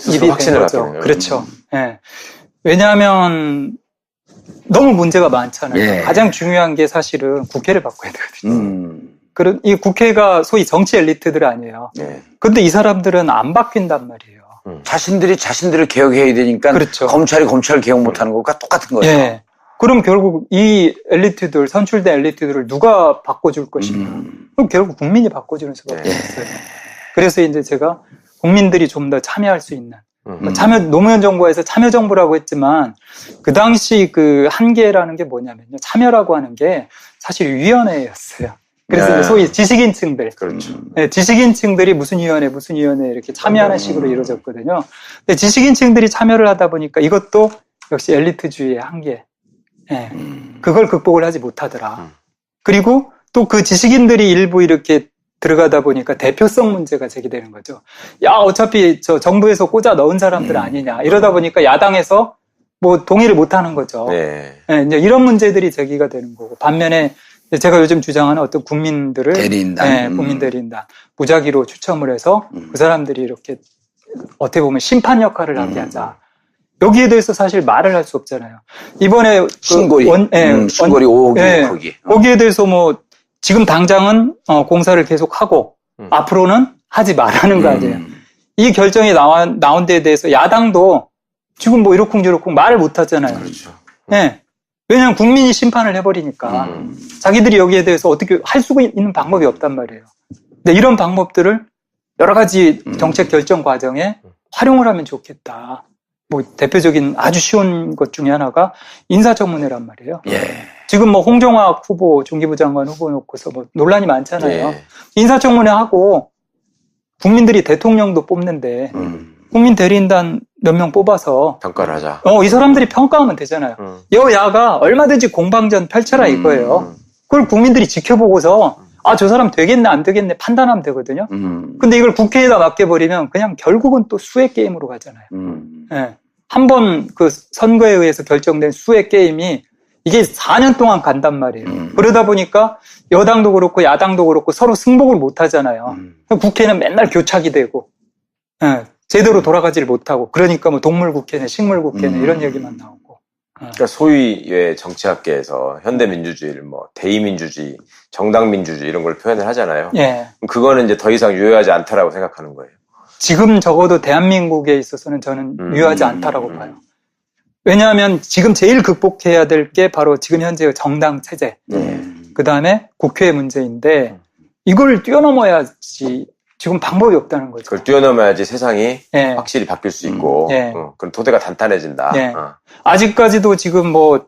입이 된 거죠. 그렇죠. 예. 왜냐하면 너무 문제가 많잖아요. 예. 가장 중요한 게 사실은 국회를 바꿔야 되거든요. 그런 이 국회가 소위 정치 엘리트들 아니에요. 예. 근데 이 사람들은 안 바뀐단 말이에요. 자신들을 개혁해야 되니까 그렇죠. 검찰이 검찰 개혁 못하는 것과 똑같은 거죠. 예. 그럼 결국 이 엘리트들, 선출된 엘리트들을 누가 바꿔줄 것이냐. 그럼 결국 국민이 바꿔주는 수밖에 없어요. 그래서 이제 제가 국민들이 좀 더 참여할 수 있는 노무현 정부에서 참여정부라고 했지만 그 당시 그 한계라는 게 뭐냐면요. 참여라고 하는 게 사실 위원회였어요. 그래서 네. 소위 지식인층들. 그렇죠. 네, 지식인층들이 무슨 위원회 이렇게 참여하는 식으로 이루어졌거든요. 근데 지식인층들이 참여를 하다 보니까 이것도 역시 엘리트주의의 한계. 네, 그걸 극복을 하지 못하더라. 그리고 또 그 지식인들이 일부 이렇게 들어가다 보니까 대표성 문제가 제기되는 거죠. 야, 어차피 저 정부에서 꽂아 넣은 사람들 아니냐. 이러다 보니까 야당에서 뭐 동의를 못 하는 거죠. 네. 네, 이제 이런 문제들이 제기가 되는 거고. 반면에 제가 요즘 주장하는 어떤 국민들을 대리인단. 네, 국민 대리인단 무작위로 추첨을 해서 그 사람들이 이렇게 어떻게 보면 심판 역할을 하게 하자. 여기에 대해서 사실 말을 할 수 없잖아요. 이번에 신고리, 신고리 5기 거기. 거기에 대해서 뭐 지금 당장은 공사를 계속하고 앞으로는 하지 말라는 거 아니에요. 이 결정이 나온 데에 대해서 야당도 지금 뭐 이러쿵저러쿵 말을 못 하잖아요. 그렇죠. 네. 왜냐하면 국민이 심판을 해버리니까 자기들이 여기에 대해서 어떻게 할 수가 있는 방법이 없단 말이에요. 근데 이런 방법들을 여러 가지 정책 결정 과정에 활용을 하면 좋겠다. 뭐 대표적인 아주 쉬운 것 중에 하나가 인사청문회란 말이에요. 예. 지금 뭐 홍정학 후보, 중기부 장관 후보 놓고서 뭐 논란이 많잖아요. 예. 인사청문회 하고 국민들이 대통령도 뽑는데 국민 대리인단 몇 명 뽑아서 평가를 하자. 이 사람들이 평가하면 되잖아요. 여야가 얼마든지 공방전 펼쳐라 이거예요. 그걸 국민들이 지켜보고서 저 사람 되겠네 안 되겠네 판단하면 되거든요. 근데 이걸 국회에다 맡겨버리면 그냥 결국은 또 수의 게임으로 가잖아요. 네. 한번 그 선거에 의해서 결정된 수의 게임이 이게 4년 동안 간단 말이에요. 그러다 보니까 여당도 그렇고 야당도 그렇고 서로 승복을 못 하잖아요. 국회는 맨날 교착이 되고 네. 제대로 돌아가지를 못하고 그러니까 뭐 동물국회네 식물국회네 이런 얘기만 나오고. 그러니까 소위 왜 정치학계에서 현대민주주의를 뭐 대의민주주의, 정당민주주의 이런 걸 표현을 하잖아요. 예. 그거는 이제 더 이상 유효하지 않다라고 생각하는 거예요. 지금 적어도 대한민국에 있어서는 저는 유효하지 않다라고 봐요. 왜냐하면 지금 제일 극복해야 될 게 바로 지금 현재의 정당 체제, 그 다음에 국회의 문제인데 이걸 뛰어넘어야지 지금 방법이 없다는 거죠. 그걸 뛰어넘어야지 세상이 확실히 바뀔 수 있고 그럼 토대가 단단해진다. 아직까지도 지금 뭐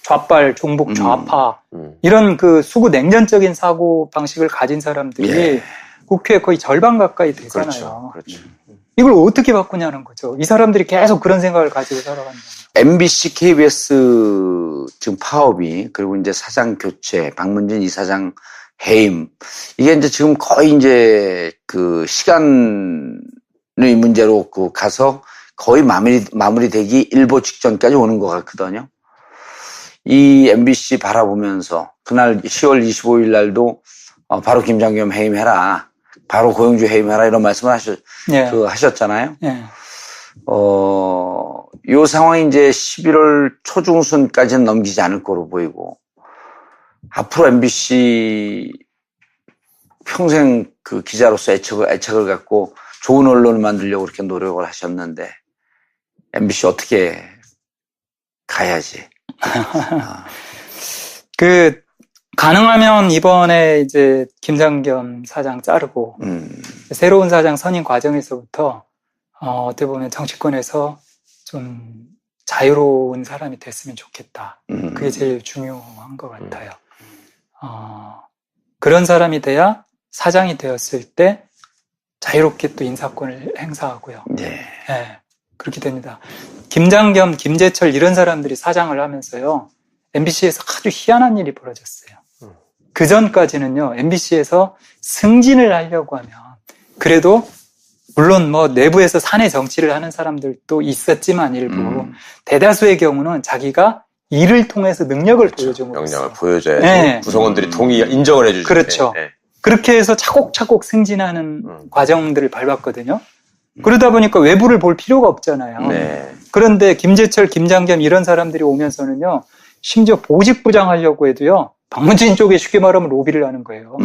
좌빨, 종북, 좌파 이런 그 수구 냉전적인 사고 방식을 가진 사람들이 국회에 거의 절반 가까이 되잖아요. 그렇죠. 이걸 어떻게 바꾸냐는 거죠. 이 사람들이 계속 그런 생각을 가지고 살아간다. MBC, KBS 지금 파업이 그리고 이제 사장 교체, 박문진 이사장 해임 이게 이제 지금 거의 이제 그 시간의 문제로 그 가서 거의 마무리되기 일보 직전까지 오는 것 같거든요. 이 MBC 바라보면서 그날 10월 25일 날도 바로 김장겸 해임해라. 바로 고영주 해임해라 이런 말씀을 하셨잖아요. 요 상황이 이제 11월 초중순까지는 넘기지 않을 거로 보이고 앞으로 MBC 평생 그 기자로서 애착을 갖고 좋은 언론을 만들려고 그렇게 노력을 하셨는데 MBC 어떻게 가야지. 가능하면 이번에 이제 김장겸 사장 자르고, 새로운 사장 선임 과정에서부터, 어떻게 보면 정치권에서 좀 자유로운 사람이 됐으면 좋겠다. 그게 제일 중요한 것 같아요. 그런 사람이 돼야 사장이 되었을 때 자유롭게 또 인사권을 행사하고요. 네, 그렇게 됩니다. 김장겸, 김재철 이런 사람들이 사장을 하면서요, MBC에서 아주 희한한 일이 벌어졌어요. 그 전까지는요, MBC에서 승진을 하려고 하면, 그래도 물론 뭐 내부에서 사내 정치를 하는 사람들도 있었지만 일부 대다수의 경우는 자기가 일을 통해서 능력을 보여준 거였어요. 역량을 보여줘야지. 네. 구성원들이 인정을 해주죠. 그렇죠. 네. 그렇게 해서 차곡차곡 승진하는 과정들을 밟았거든요. 그러다 보니까 외부를 볼 필요가 없잖아요. 네. 그런데 김재철, 김장겸 이런 사람들이 오면서는요, 심지어 보직부장 하려고 해도요, 박문진 쪽에 쉽게 말하면 로비를 하는 거예요.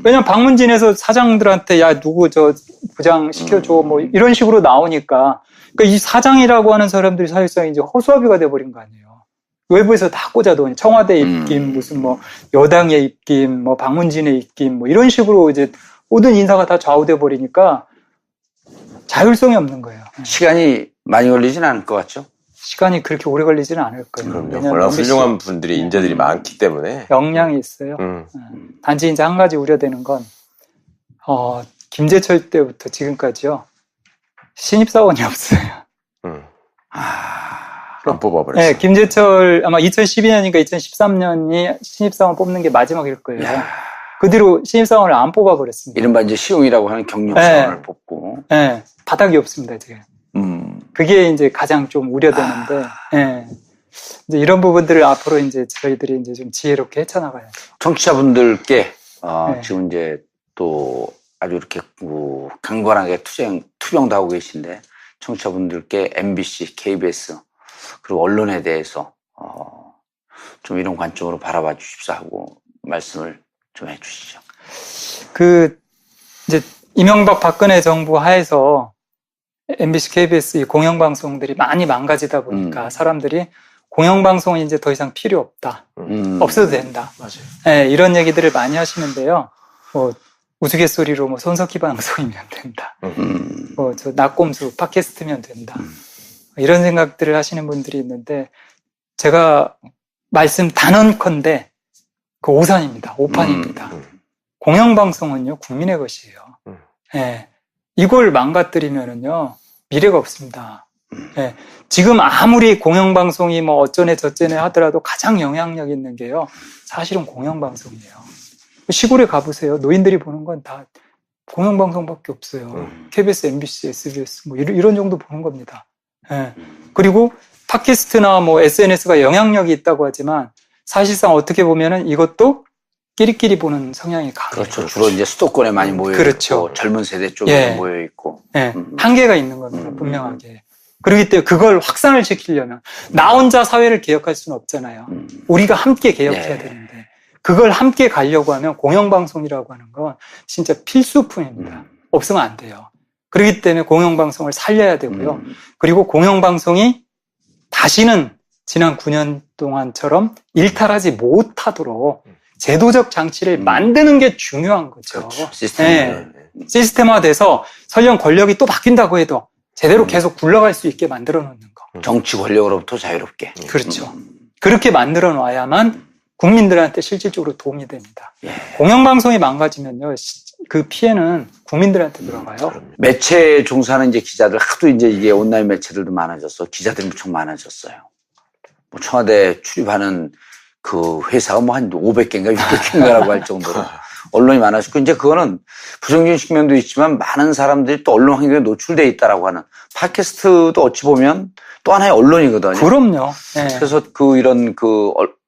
왜냐면 박문진에서 사장들한테 야 누구 저 부장 시켜줘 뭐 이런 식으로 나오니까, 그러니까 이 사장이라고 하는 사람들이 사실상 이제 허수아비가 돼버린 거 아니에요. 외부에서 다 꽂아도 청와대 입김, 무슨 뭐 여당의 입김, 뭐 박문진의 입김, 뭐 이런 식으로 이제 모든 인사가 다 좌우돼 버리니까 자율성이 없는 거예요. 시간이 많이 걸리진 않을 것 같죠? 시간이 그렇게 오래 걸리지는 않을 거예요. 그럼요. 워낙 훌륭한 분들이, 인재들이 많기 때문에. 역량이 있어요. 단지 이제 한 가지 우려되는 건, 김재철 때부터 지금까지요, 신입사원이 없어요. 안 뽑아버렸어요. 네, 김재철 아마 2012년인가 2013년이 신입사원 뽑는 게 마지막일 거예요. 그 뒤로 신입사원을 안 뽑아버렸습니다. 이른바 이제 시용이라고 하는 경력사원을 뽑고. 네, 바닥이 없습니다, 지금. 그게 이제 가장 좀 우려되는데, 예. 이제 이런 부분들을 앞으로 이제 저희들이 이제 좀 지혜롭게 헤쳐나가야죠. 청취자분들께, 지금 이제 또 아주 이렇게 강건하게 투병도 하고 계신데, 청취자분들께 MBC, KBS, 그리고 언론에 대해서, 좀 이런 관점으로 바라봐 주십사 하고 말씀을 좀 해 주시죠. 이제 이명박 박근혜 정부 하에서 MBC, KBS 이 공영방송들이 많이 망가지다 보니까 사람들이 공영방송은 이제 더 이상 필요 없다. 없어도 된다. 맞아요. 네, 이런 얘기들을 많이 하시는데요. 뭐, 우스갯소리로 뭐 손석희 방송이면 된다. 뭐, 낙곰수, 팟캐스트면 된다. 이런 생각들을 하시는 분들이 있는데, 제가 말씀 단언컨대 그 오산입니다. 오판입니다. 공영방송은요, 국민의 것이에요. 네. 이걸 망가뜨리면은요, 미래가 없습니다. 네. 지금 아무리 공영방송이 뭐 어쩌네 저쩌네 하더라도 가장 영향력 있는 게요, 사실은 공영방송이에요. 시골에 가보세요. 노인들이 보는 건 다 공영방송밖에 없어요. KBS, MBC, SBS 뭐 이런 정도 보는 겁니다. 네. 그리고 팟캐스트나 뭐 SNS가 영향력이 있다고 하지만 사실상 어떻게 보면은 이것도 끼리끼리 보는 성향이 강해요. 그렇죠. 주로 이제 수도권에 많이 모여 그렇죠. 있고 젊은 세대 쪽에 모여 있고. 네. 한계가 있는 겁니다. 분명하게. 그렇기 때문에 그걸 확산을 시키려면 나 혼자 사회를 개혁할 수는 없잖아요. 우리가 함께 개혁해야 되는데 그걸 함께 가려고 하면 공영방송이라고 하는 건 진짜 필수품입니다. 없으면 안 돼요. 그렇기 때문에 공영방송을 살려야 되고요. 그리고 공영방송이 다시는 지난 9년 동안처럼 일탈하지 못하도록 제도적 장치를 만드는 게 중요한 거죠. 그렇죠. 시스템화돼서 설령 권력이 또 바뀐다고 해도 제대로 계속 굴러갈 수 있게 만들어 놓는 거. 정치 권력으로부터 자유롭게. 그렇죠. 그렇게 만들어 놔야만 국민들한테 실질적으로 도움이 됩니다. 공영방송이 망가지면요, 그 피해는 국민들한테 들어가요. 매체에 종사하는 이제 기자들, 하도 이제 이게 온라인 매체들도 많아졌어. 기자들이 무척 많아졌어요. 뭐 청와대 출입하는 그 회사가 뭐 한 500개인가 600개인가라고 할 정도로 언론이 많아졌고, 이제 그거는 부정적인 측면도 있지만 많은 사람들이 또 언론 환경에 노출되어 있다라고 하는, 팟캐스트도 어찌 보면 또 하나의 언론이거든요. 그럼요. 네. 그래서 이런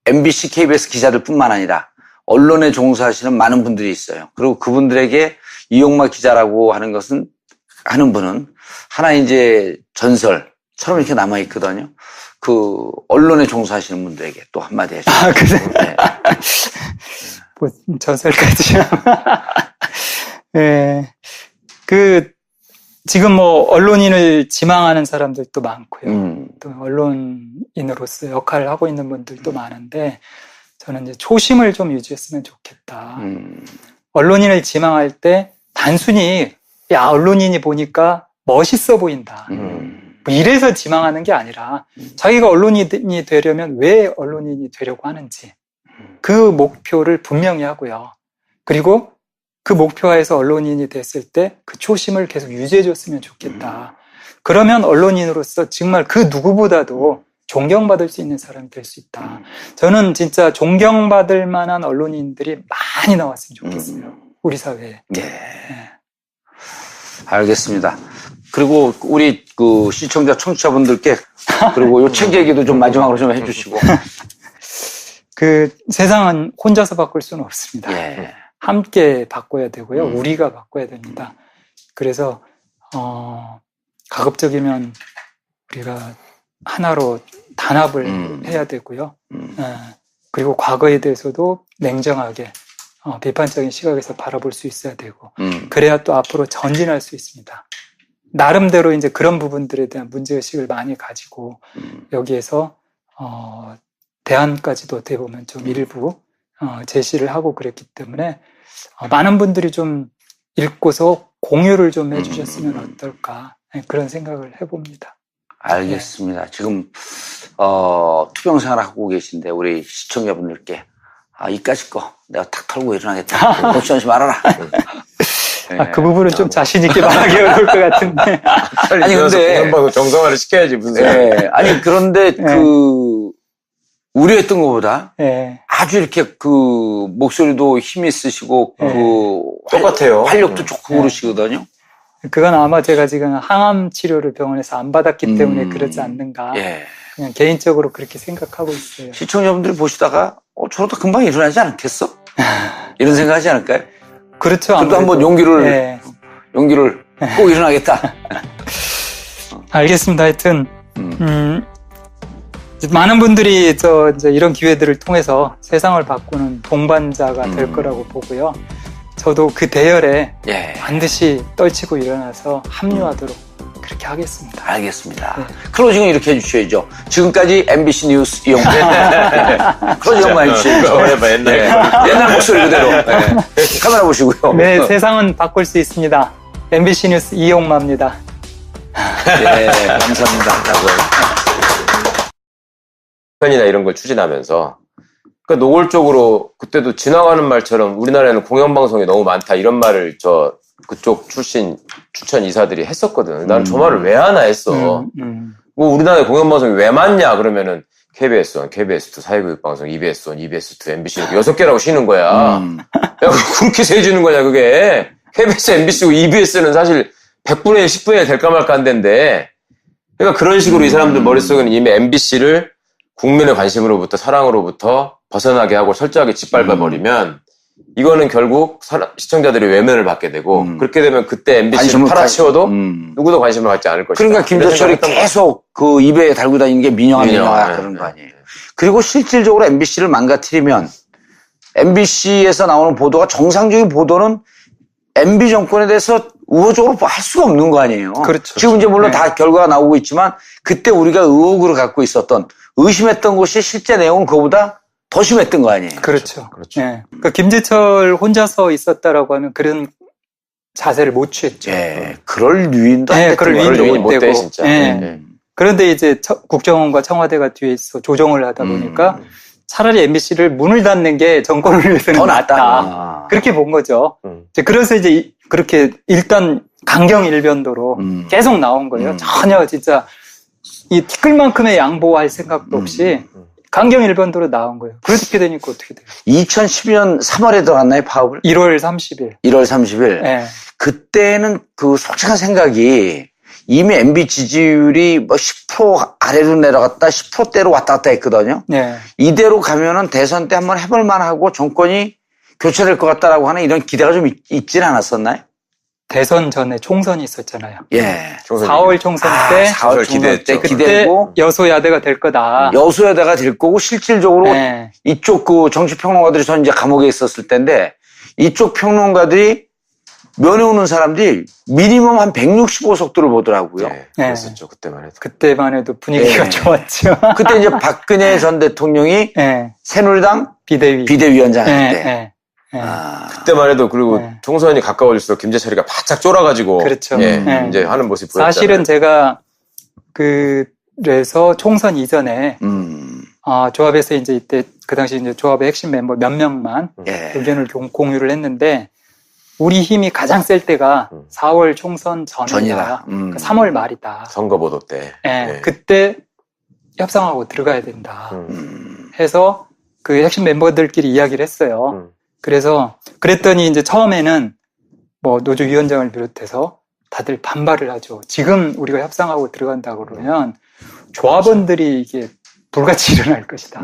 MBC, KBS 기자들뿐만 아니라 언론에 종사하시는 많은 분들이 있어요. 그리고 그분들에게 이용마 기자라고 하는 분은 하나의 이제 전설처럼 이렇게 남아 있거든요. 언론에 종사하시는 분들에게 또 한마디 해주세요. 그래. 네. 뭐, 전설까지요. 네. 지금 뭐 언론인을 지망하는 사람들도 많고요. 또 언론인으로서 역할을 하고 있는 분들도 많은데 저는 이제 초심을 좀 유지했으면 좋겠다. 언론인을 지망할 때 단순히 야 언론인이 보니까 멋있어 보인다. 뭐 이래서 지망하는 게 아니라 자기가 언론인이 되려면 왜 언론인이 되려고 하는지 그 목표를 분명히 하고요. 그리고 그 목표하에서 언론인이 됐을 때 그 초심을 계속 유지해줬으면 좋겠다. 그러면 언론인으로서 정말 그 누구보다도 존경받을 수 있는 사람이 될 수 있다. 저는 진짜 존경받을 만한 언론인들이 많이 나왔으면 좋겠어요. 우리 사회에. 네. 알겠습니다. 그리고 우리 그 시청자, 청취자분들께 그리고 요 책 얘기도 좀 마지막으로 좀 해주시고. 그 세상은 혼자서 바꿀 수는 없습니다. 예. 함께 바꿔야 되고요. 우리가 바꿔야 됩니다. 그래서 가급적이면 우리가 하나로 단합을 해야 되고요. 그리고 과거에 대해서도 냉정하게 비판적인 시각에서 바라볼 수 있어야 되고 그래야 또 앞으로 전진할 수 있습니다. 나름대로 이제 그런 부분들에 대한 문제의식을 많이 가지고 여기에서 대안까지도 어떻게 보면 좀 일부 제시를 하고 그랬기 때문에 많은 분들이 좀 읽고서 공유를 좀 해주셨으면 어떨까 그런 생각을 해봅니다. 알겠습니다. 네. 지금 투병 생활하고 계신데 우리 시청자분들께 이까짓 거 내가 탁 털고 일어나겠다. 걱정하지 말아라. 네. 그 부분은 좀 자신 있게 말하기 어려울 것 같은데. 아니 근데 정상화를 시켜야지 무슨. 네. 아니 그런데 그 우려했던 것보다 아주 이렇게 그 목소리도 힘이 있으시고 그 똑같아요. 활력도 좋고 그러시거든요. 그건 아마 제가 지금 항암 치료를 병원에서 안 받았기 때문에 그러지 않는가. 그냥 개인적으로 그렇게 생각하고 있어요. 시청자분들이 보시다가 저러다 금방 일어나지 않겠어? 이런 생각하지 않을까요? 그렇죠. 그래도 한번 용기를 꼭 일어나겠다. 알겠습니다. 하여튼 많은 분들이 이제 이런 기회들을 통해서 세상을 바꾸는 동반자가 될 거라고 보고요. 저도 그 대열에 반드시 떨치고 일어나서 합류하도록 그렇게 하겠습니다. 알겠습니다. 클로징은 이렇게 해주셔야죠. 지금까지 MBC 뉴스 이용재. 클로징만 해주셔야죠. 옛날 목소리 그대로. 카메라 보시고요. 네, 세상은 바꿀 수 있습니다. MBC 뉴스 이용마입니다. 감사합니다. 편이나 이런 걸 추진하면서 그러니까 노골적으로 그때도 지나가는 말처럼 우리나라에는 공영방송이 너무 많다 이런 말을 그쪽 출신 추천 이사들이 했었거든. 나는 저 말을 왜 하나 했어. 뭐 우리나라에 공영방송이 왜 많냐 그러면은 KBS1, KBS2, 사회교육방송, EBS1, EBS2, MBC 이렇게 6개라고 쉬는 거야. 야, 그렇게 세주는 거냐 그게. KBS, MBC고 EBS는 사실 100분의 1, 10분의 1 될까 말까 한 데인데 그러니까 그런 식으로 이 사람들 머릿속에는 이미 MBC를 국민의 관심으로부터 사랑으로부터 벗어나게 하고 철저하게 짓밟아버리면 이거는 결국 시청자들이 외면을 받게 되고 그렇게 되면 그때 MBC를 팔아치워도 누구도 관심을 갖지 않을 것이다. 그러니까 김재철이 계속 그 입에 달고 다니는 게 민영화 그런 거 아니에요. 그리고 실질적으로 MBC를 망가뜨리면 MBC에서 나오는 보도가 정상적인 보도는 MB 정권에 대해서 우호적으로 할 수가 없는 거 아니에요. 그렇죠. 지금 이제 물론 다 결과가 나오고 있지만 그때 우리가 의혹으로 갖고 있었던 의심했던 것이 실제 내용은 그거보다 더 심했던 거 아니에요. 그렇죠. 그러니까 김재철 혼자서 있었다라고 하면 그런 자세를 못 취했죠. 그럴 유인도 그럴 유인도 못 되고. 진짜. 그런데 이제 국정원과 청와대가 뒤에서 조정을 하다 보니까 차라리 MBC를 문을 닫는 게 정권을 위해서는 더 낫다. 그렇게 본 거죠. 그래서 이제 그렇게 일단 강경일변도로 계속 나온 거예요. 전혀 진짜 이 티끌만큼의 양보할 생각도 없이 강경일변도로 나온 거예요. 그렇게 되니까 어떻게 돼요? 2012년 3월에 들어갔나요, 파업을? 1월 30일. 1월 30일. 그때는 그 솔직한 생각이 이미 MB 지지율이 뭐 10% 아래로 내려갔다 10%대로 왔다 갔다 했거든요. 이대로 가면은 대선 때 한번 해볼 만하고 정권이 교체될 것 같다라고 하는 이런 기대가 좀 있진 않았었나요? 대선 전에 총선이 있었잖아요. 4월 총선 때. 4월 총선 때 기대고. 여소야대가 될 거다. 여소야대가 될 거고 실질적으로 이쪽 그 정치평론가들이 전 이제 감옥에 있었을 때인데 이쪽 평론가들이 면회 오는 사람들이 미니멈 한 165속도를 보더라고요. 네, 그랬었죠. 그때만 해도. 그때만 해도 분위기가 좋았죠. 그때 이제 박근혜 전 대통령이 새누리당 비대위원장 할 때. 그때만 해도 그리고 총선이 가까워질수록 김재철이가 바짝 쫄아가지고 그렇죠. 이제 하는 모습이 보였잖아요. 사실은 제가 그래서 총선 이전에 조합에서 이제 이때 그 당시 이제 조합의 핵심 멤버 몇 명만 의견을 공유를 했는데 우리 힘이 가장 셀 때가 4월 총선 전이다. 3월 말이다. 선거보도 때. 그때 협상하고 들어가야 된다. 해서 그 핵심 멤버들끼리 이야기를 했어요. 그래서 그랬더니 이제 처음에는 뭐 노조위원장을 비롯해서 다들 반발을 하죠. 지금 우리가 협상하고 들어간다 그러면 조합원들이 이게 불같이 일어날 것이다.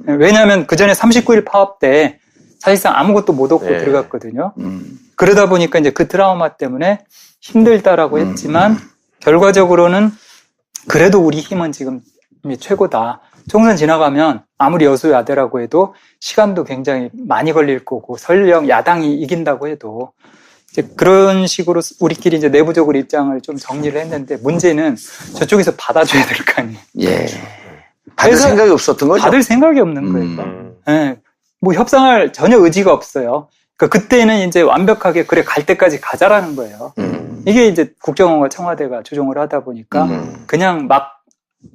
왜냐하면 그 전에 39일 파업 때 사실상 아무것도 못 얻고 들어갔거든요. 그러다 보니까 이제 그 트라우마 때문에 힘들다라고 했지만 결과적으로는 그래도 우리 힘은 지금 이미 최고다. 총선 지나가면 아무리 여수야대라고 해도 시간도 굉장히 많이 걸릴 거고 설령 야당이 이긴다고 해도 이제 그런 식으로 우리끼리 이제 내부적으로 입장을 좀 정리를 했는데 문제는 저쪽에서 받아줘야 될 거 아니에요. 받을 생각이 없었던 거죠? 받을 생각이 없는 거예요. 뭐 협상할 전혀 의지가 없어요. 그러니까 그때는 이제 완벽하게 그래 갈 때까지 가자라는 거예요. 이게 이제 국정원과 청와대가 조정을 하다 보니까 그냥 막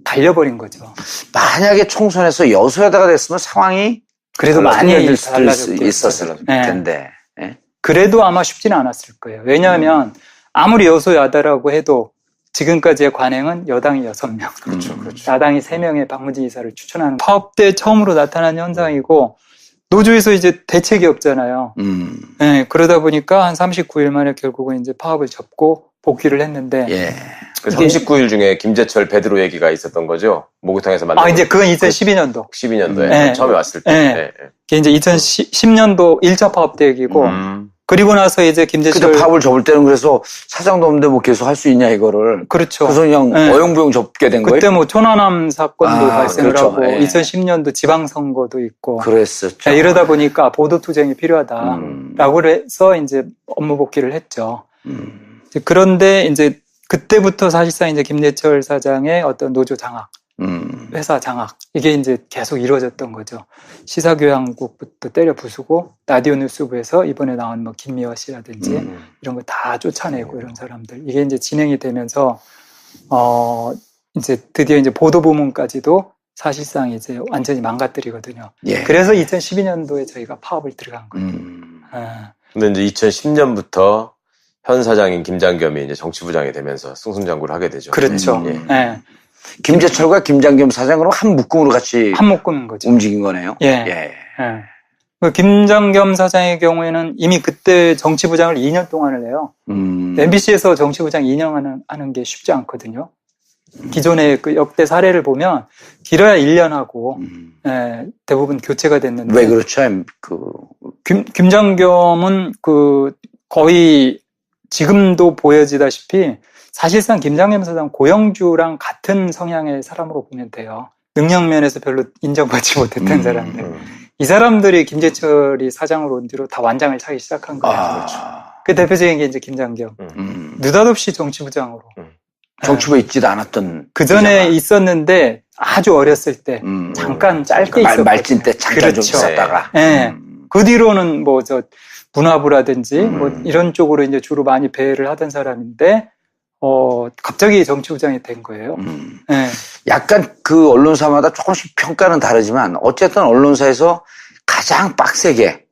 달려버린 거죠. 만약에 총선에서 여소야대가 됐으면 상황이 그래도 많이 있었을 텐데. 그래도 아마 쉽지는 않았을 거예요. 왜냐하면 아무리 여소야대라고 해도 지금까지의 관행은 여당이 6명, 그렇죠. 야당이 3명의 박문진 이사를 추천하는 파업 때 처음으로 나타난 현상이고 노조에서 이제 대책이 없잖아요. 그러다 보니까 한 39일 만에 결국은 이제 파업을 접고 복귀를 했는데. 그 39일 중에 김재철 베드로 얘기가 있었던 거죠? 목욕탕에서 만난. 이제 그건 2012년도. 12년도에. 처음에 왔을 때. 그게 이제 2010년도 1차 파업 때 얘기고. 그리고 나서 이제 김재철. 그때 파업을 접을 때는 그래서 사장도 없는데 뭐 계속 할 수 있냐 이거를. 그렇죠. 그래서 그냥 어영부영 접게 된 거예요. 그때 뭐 초나남 사건도 발생을 하고 2010년도 지방선거도 있고. 그랬었죠. 이러다 보니까 보도투쟁이 필요하다라고 해서 이제 업무 복귀를 했죠. 그런데 이제 그때부터 사실상 이제 김재철 사장의 어떤 노조 장악, 회사 장악, 이게 이제 계속 이루어졌던 거죠. 시사교양국부터 때려 부수고, 라디오 뉴스부에서 이번에 나온 뭐 김미화 씨라든지 이런 거 다 쫓아내고 이런 사람들. 이게 이제 진행이 되면서, 이제 드디어 이제 보도부문까지도 사실상 이제 완전히 망가뜨리거든요. 그래서 2012년도에 저희가 파업을 들어간 거예요. 근데 이제 2010년부터 현 사장인 김장겸이 이제 정치부장이 되면서 승승장구를 하게 되죠. 그렇죠. 김재철과 김장겸 사장으로 한 묶음으로 같이 한 묶음인 거죠. 움직인 거네요. 김장겸 사장의 경우에는 이미 그때 정치부장을 2년 동안을 해요. MBC에서 정치부장 2년 하는 게 쉽지 않거든요. 기존의 그 역대 사례를 보면 길어야 1년 하고 대부분 교체가 됐는데. 왜 그렇죠? 김장겸은 그 거의 지금도 보여지다시피 사실상 김장겸 사장 고영주랑 같은 성향의 사람으로 보면 돼요. 능력 면에서 별로 인정받지 못했던 사람들. 이 사람들이 김재철이 사장으로 온 뒤로 다 완장을 차기 시작한 거예요. 그 대표적인 게 이제 김장겸. 느닷없이 정치부장으로. 정치부에 있지도 않았던. 그 전에 있었는데 아주 어렸을 때 잠깐 짧게 있었거든요. 말진 때 잠깐 좀 있었다가. 그 뒤로는 뭐 문화부라든지 뭐 이런 쪽으로 이제 주로 많이 배회를 하던 사람인데 갑자기 정치부장이 된 거예요. 약간 그 언론사마다 조금씩 평가는 다르지만 어쨌든 언론사에서 가장 빡세게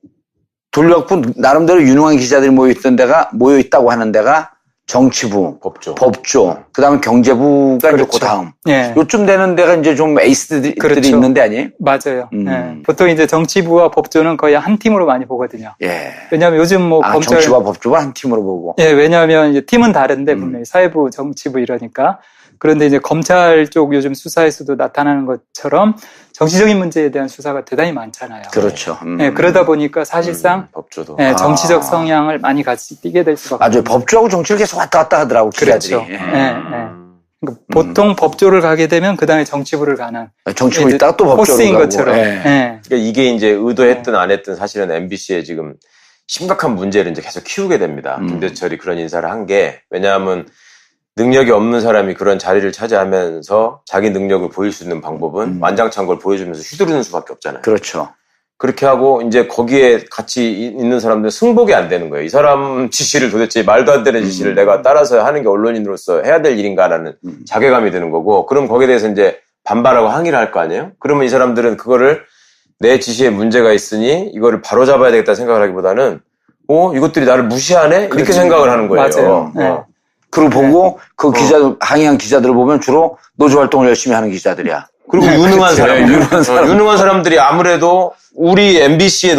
돌려갖고 나름대로 유능한 기자들이 모여 있다고 하는 데가 정치부, 법조, 그다음에 경제부가 이제 그 다음. 요쯤 되는 데가 이제 좀 에이스들이 있는 데 아니에요? 맞아요. 보통 이제 정치부와 법조는 거의 한 팀으로 많이 보거든요. 왜냐하면 요즘 뭐 검찰 정치부와 법조가 한 팀으로 보고. 왜냐하면 이제 팀은 다른데 분명히 사회부, 정치부 이러니까. 그런데 이제 검찰 쪽 요즘 수사에서도 나타나는 것처럼 정치적인 문제에 대한 수사가 대단히 많잖아요. 그렇죠. 그러다 보니까 사실상 법조도. 정치적 성향을 많이 같이 띠게 될 수밖에 없어요. 맞아요. 법조하고 정치를 계속 왔다 갔다 하더라고, 기자들이. 그렇죠. 그러니까 보통 법조를 가게 되면 그 다음에 정치부를 가는. 정치부 있다가 또 법조를 코스인 가고. 것처럼. 그러니까 이게 이제 의도했든 안 했든 사실은 MBC에 지금 심각한 문제를 이제 계속 키우게 됩니다. 김재철이 그런 인사를 한 게, 왜냐하면 능력이 없는 사람이 그런 자리를 차지하면서 자기 능력을 보일 수 있는 방법은 완장찬 걸 보여주면서 휘두르는 수밖에 없잖아요. 그렇죠. 그렇게 하고 이제 거기에 같이 있는 사람들은 승복이 안 되는 거예요. 이 사람 지시를 도대체 말도 안 되는 지시를 내가 따라서 하는 게 언론인으로서 해야 될 일인가라는 자괴감이 드는 거고, 그럼 거기에 대해서 이제 반발하고 항의를 할 거 아니에요? 그러면 이 사람들은 그거를 내 지시에 문제가 있으니 이거를 바로잡아야 되겠다 생각을 하기보다는 이것들이 나를 무시하네? 이렇게 그렇지. 생각을 하는 거예요. 맞아요. 네. 그리고 보고 그 기자들, 항의한 기자들을 보면 주로 노조 활동을 열심히 하는 기자들이야. 그리고 유능한 사람, 유능한 사람들이 아무래도 우리 MBC의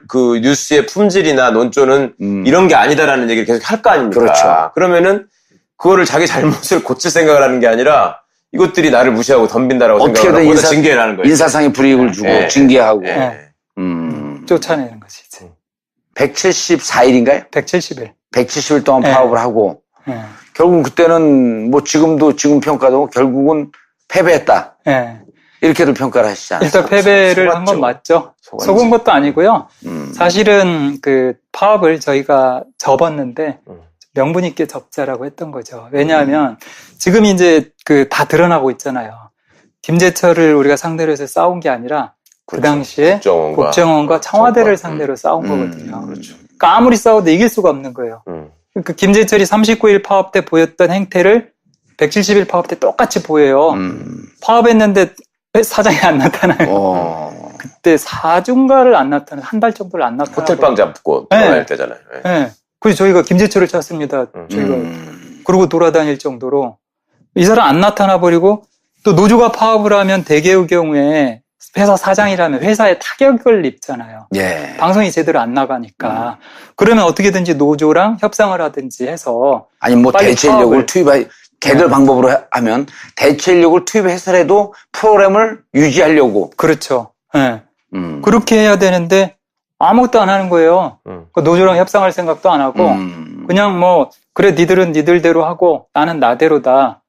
그 뉴스의 품질이나 논조는 이런 게 아니다라는 얘기를 계속 할 거 아닙니까? 그렇죠. 그러면은 그거를 자기 잘못을 고칠 생각을 하는 게 아니라 이것들이 나를 무시하고 덤빈다라고 생각을 하고 징계를 하는 거예요. 인사상의 불이익을 주고 징계하고 쫓아내는 거지. 이제. 174일인가요? 170일. 170일 동안 파업을 하고 결국 그때는 뭐 지금 평가도 결국은 패배했다. 이렇게도 평가를 하시잖아요. 일단 패배를 한 건 맞죠. 속은 것도 아니고요. 사실은 그 파업을 저희가 접었는데 명분 있게 접자라고 했던 거죠. 왜냐하면 지금 이제 그 다 드러나고 있잖아요. 김재철을 우리가 상대로 해서 싸운 게 아니라 그 당시에 국정원과 청와대를 상대로 싸운 거거든요. 그렇죠. 그러니까 아무리 싸워도 이길 수가 없는 거예요. 그러니까 김재철이 39일 파업 때 보였던 행태를 170일 파업 때 똑같이 보여요. 파업했는데 왜 사장이 안 나타나요? 그때 4주인가를 안 나타나요. 한 달 정도를 안 나타나요. 호텔방 잡고 돌아다닐 때잖아요. 네. 그래서 저희가 김재철을 찾습니다. 저희가 그러고 돌아다닐 정도로 이 사람 안 나타나 버리고, 또 노조가 파업을 하면 대개의 경우에 회사 사장이라면 회사에 타격을 입잖아요. 방송이 제대로 안 나가니까. 그러면 어떻게든지 노조랑 협상을 하든지 해서 아니 뭐 대체 인력을 개별 방법으로 하면 대체 인력을 투입해서라도 프로그램을 유지하려고. 그렇죠. 그렇게 해야 되는데 아무것도 안 하는 거예요. 그 노조랑 협상할 생각도 안 하고 그냥 뭐 그래 니들은 니들대로 하고 나는 나대로다.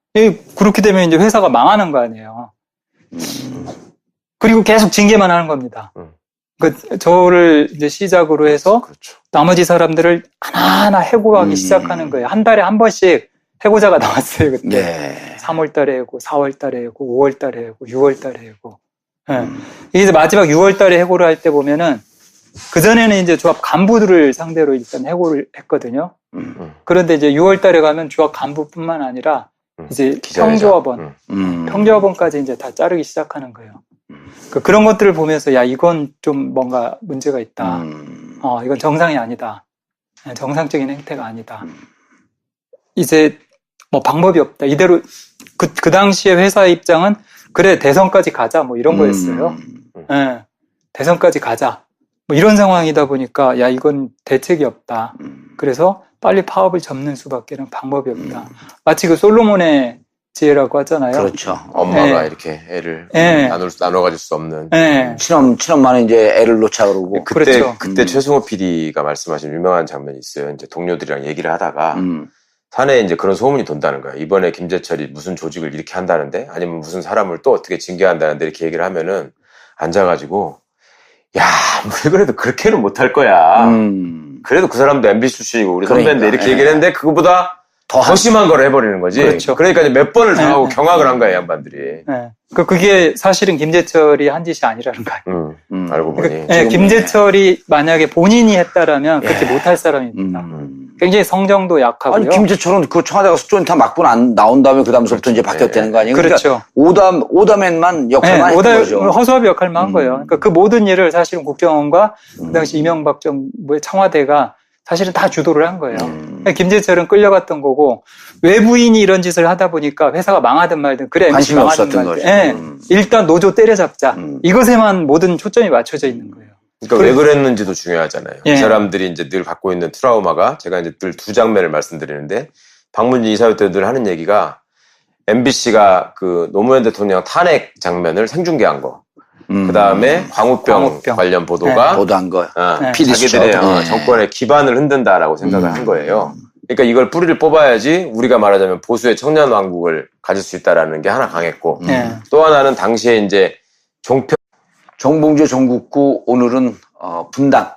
그렇게 되면 이제 회사가 망하는 거 아니에요. 그리고 계속 징계만 하는 겁니다. 그 저를 이제 시작으로 해서 나머지 사람들을 하나하나 해고하기 시작하는 거예요. 한 달에 한 번씩 해고자가 나왔어요, 그때. 3월 달에 해고, 4월 달에 해고, 5월 달에 해고, 6월 달에 해고. 이제 마지막 6월 달에 해고를 할 때 보면은, 그전에는 이제 조합 간부들을 상대로 일단 해고를 했거든요. 그런데 이제 6월 달에 가면 조합 간부뿐만 아니라, 이제 평조합원까지 이제 다 자르기 시작하는 거예요. 그런 것들을 보면서, 야, 이건 좀 뭔가 문제가 있다. 이건 정상이 아니다. 정상적인 행태가 아니다. 이제 뭐 방법이 없다. 이대로 그 당시에 회사의 입장은 그래 대선까지 가자 뭐 이런 거였어요. 대선까지 가자 뭐 이런 상황이다 보니까 야 이건 대책이 없다. 그래서 빨리 파업을 접는 수밖에는 방법이 없다. 마치 그 솔로몬의 지혜라고 하잖아요. 그렇죠. 엄마가 이렇게 애를 나눠 가질 수 없는. 친엄마는 이제 애를 놓자 그러고. 그때 최승호 PD가 말씀하신 유명한 장면이 있어요. 이제 동료들이랑 얘기를 하다가. 사내에 이제 그런 소문이 돈다는 거야. 이번에 김재철이 무슨 조직을 이렇게 한다는데, 아니면 무슨 사람을 또 어떻게 징계한다는데, 이렇게 얘기를 하면은, 앉아가지고, 야, 아무리 그래도 그렇게는 못할 거야. 그래도 그 사람도 MBC 출신이고, 우리 선배인데, 이렇게 얘기를 했는데, 그거보다 더 심한 걸 해버리는 거지. 그렇죠. 그러니까 이제 몇 번을 당하고 경악을 한 거야, 이 양반들이. 그게 사실은 김재철이 한 짓이 아니라는 거예요. 알고 보니. 김재철이 만약에 본인이 했다라면 그렇게 못할 사람입니다. 굉장히 성정도 약하고요. 아니, 김재철은 그 청와대 가서 쪼인타 맞고 나온 다음에 그 다음부터 이제 바뀌었다는 거 아니에요? 그렇죠. 그러니까 오다맨만 역할만 했던 거죠. 허수아비 역할만 한 거예요. 그러니까 그 모든 일을 사실은 국정원과 그 당시 이명박 정부의 청와대가 사실은 다 주도를 한 거예요. 김재철은 끌려갔던 거고, 외부인이 이런 짓을 하다 보니까 회사가 망하든 말든, 그래, MC 망하든 말든. 일단 노조 때려잡자. 이것에만 모든 초점이 맞춰져 있는 거예요. 그러니까 왜 그랬는지도 중요하잖아요. 이 사람들이 이제 늘 갖고 있는 트라우마가, 제가 이제 늘 두 장면을 말씀드리는데, 박문진 이사회 때 늘 하는 얘기가, MBC가 그 노무현 대통령 탄핵 장면을 생중계한 거. 그 다음에 광우병 관련 보도가 보도한 거. 자기들의 정권의 기반을 흔든다라고 생각을 한 거예요. 그러니까 이걸 뿌리를 뽑아야지 우리가 말하자면 보수의 청년 왕국을 가질 수 있다라는 게 하나 강했고, 또 하나는 당시에 이제 정봉주 전국구 오늘은 분당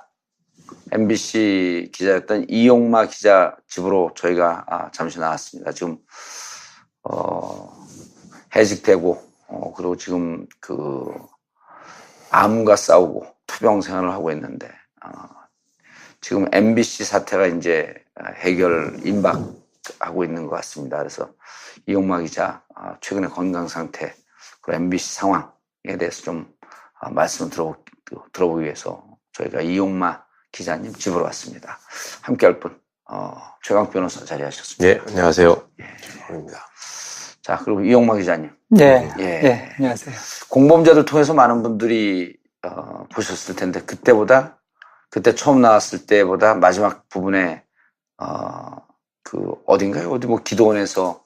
MBC 기자였던 이용마 기자 집으로 저희가 잠시 나왔습니다. 지금 해직되고 그리고 지금 암과 싸우고 투병 생활을 하고 있는데 지금 MBC 사태가 이제 해결 임박하고 있는 것 같습니다. 그래서 이용마 기자 최근의 건강 상태 그리고 MBC 상황에 대해서 좀 말씀을 들어보기 위해서 저희가 이용마 기자님 집으로 왔습니다. 함께할 분 최강 변호사 자리하셨습니다. 네, 안녕하세요. 최강입니다. 자, 그리고 이용마 기자님. 네, 네, 안녕하세요. 공범자들 통해서 많은 분들이 보셨을 텐데 그때 처음 나왔을 때보다 마지막 부분에 어딘가요? 어디 뭐 기도원에서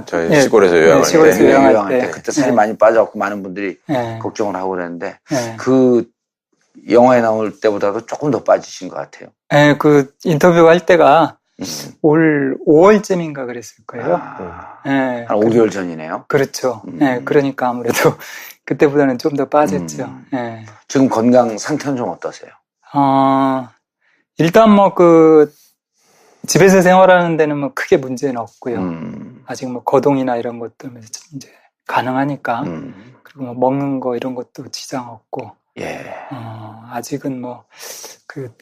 저희 시골에서 요양할 때 그때 살이 많이 빠져갖고 많은 분들이 걱정을 하고 그랬는데 그 영화에 나올 때보다도 조금 더 빠지신 것 같아요. 네, 그 인터뷰 할 때가 올 5월쯤인가 그랬을 거예요. 한 5개월 전이네요. 그렇죠. 네, 그러니까 아무래도 그때보다는 좀 더 빠졌죠. 네. 지금 건강 상태는 좀 어떠세요? 일단 집에서 생활하는 데는 뭐 크게 문제는 없고요. 아직 뭐 거동이나 이런 것도 이제 가능하니까. 그리고 뭐 먹는 거 이런 것도 지장 없고. 아직은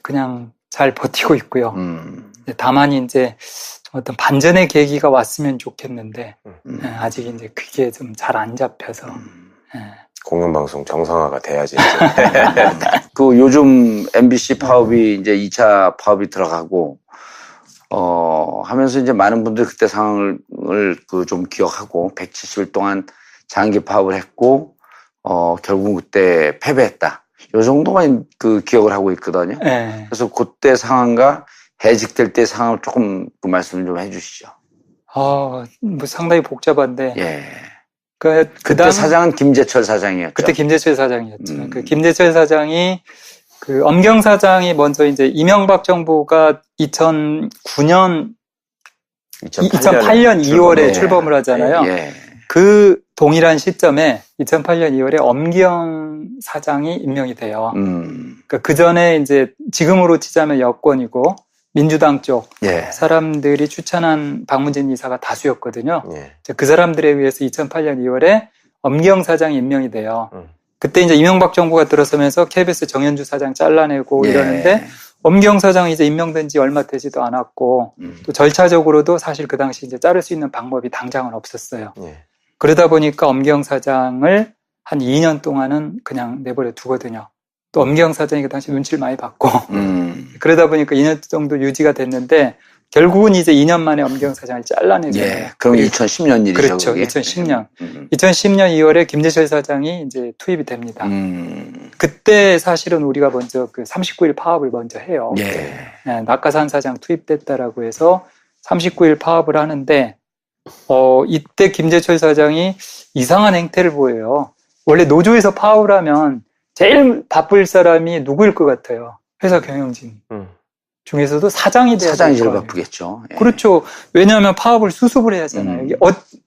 그냥 잘 버티고 있고요. 다만 이제 어떤 반전의 계기가 왔으면 좋겠는데, 아직 이제 그게 좀 잘 안 잡혀서. 공영방송 정상화가 돼야지. 요즘 MBC 파업이 이제 2차 파업이 들어가고, 하면서 이제 많은 분들이 그때 상황을 좀 기억하고, 170일 동안 장기 파업을 했고, 결국 그때 패배했다. 요 정도만 기억을 하고 있거든요. 그래서 그때 상황과 해직될 때 상황을 조금 말씀을 좀 해주시죠. 뭐 상당히 복잡한데. 그때 사장은 김재철 사장이었죠. 그때 김재철 사장이었죠. 그 김재철 사장이 엄경 사장이 먼저 이제 이명박 정부가 2008년 2월에 출범을 하잖아요. 그 동일한 시점에 2008년 2월에 엄경 사장이 임명이 돼요. 그러니까 그 전에 이제 지금으로 치자면 여권이고 민주당 쪽 사람들이 추천한 박문진 이사가 다수였거든요. 그 사람들에 의해서 2008년 2월에 엄경 사장이 임명이 돼요. 그때 이제 이명박 정부가 들어서면서 KBS 정현주 사장 잘라내고 이러는데 엄경 사장이 이제 임명된 지 얼마 되지도 않았고 또 절차적으로도 사실 그 당시 이제 자를 수 있는 방법이 당장은 없었어요. 그러다 보니까 엄경 사장을 한 2년 동안은 그냥 내버려 두거든요. 또 엄경 사장이 그 당시 눈치를 많이 받고 그러다 보니까 2년 정도 유지가 됐는데 결국은 이제 2년 만에 엄경 사장을 잘라내잖아요. 그럼 2010년 일이죠. 그렇죠. 그게? 2010년. 2010년 2월에 김재철 사장이 이제 투입이 됩니다. 그때 사실은 우리가 먼저 39일 파업을 먼저 해요. 낙하산 사장 투입됐다라고 해서 39일 파업을 하는데 이때 김재철 사장이 이상한 행태를 보여요. 원래 노조에서 파업을 하면 제일 바쁠 사람이 누구일 것 같아요? 회사 경영진 중에서도 사장이 돼야 사장이 제일 바쁘겠죠. 그렇죠. 왜냐하면 파업을 수습을 해야 하잖아요.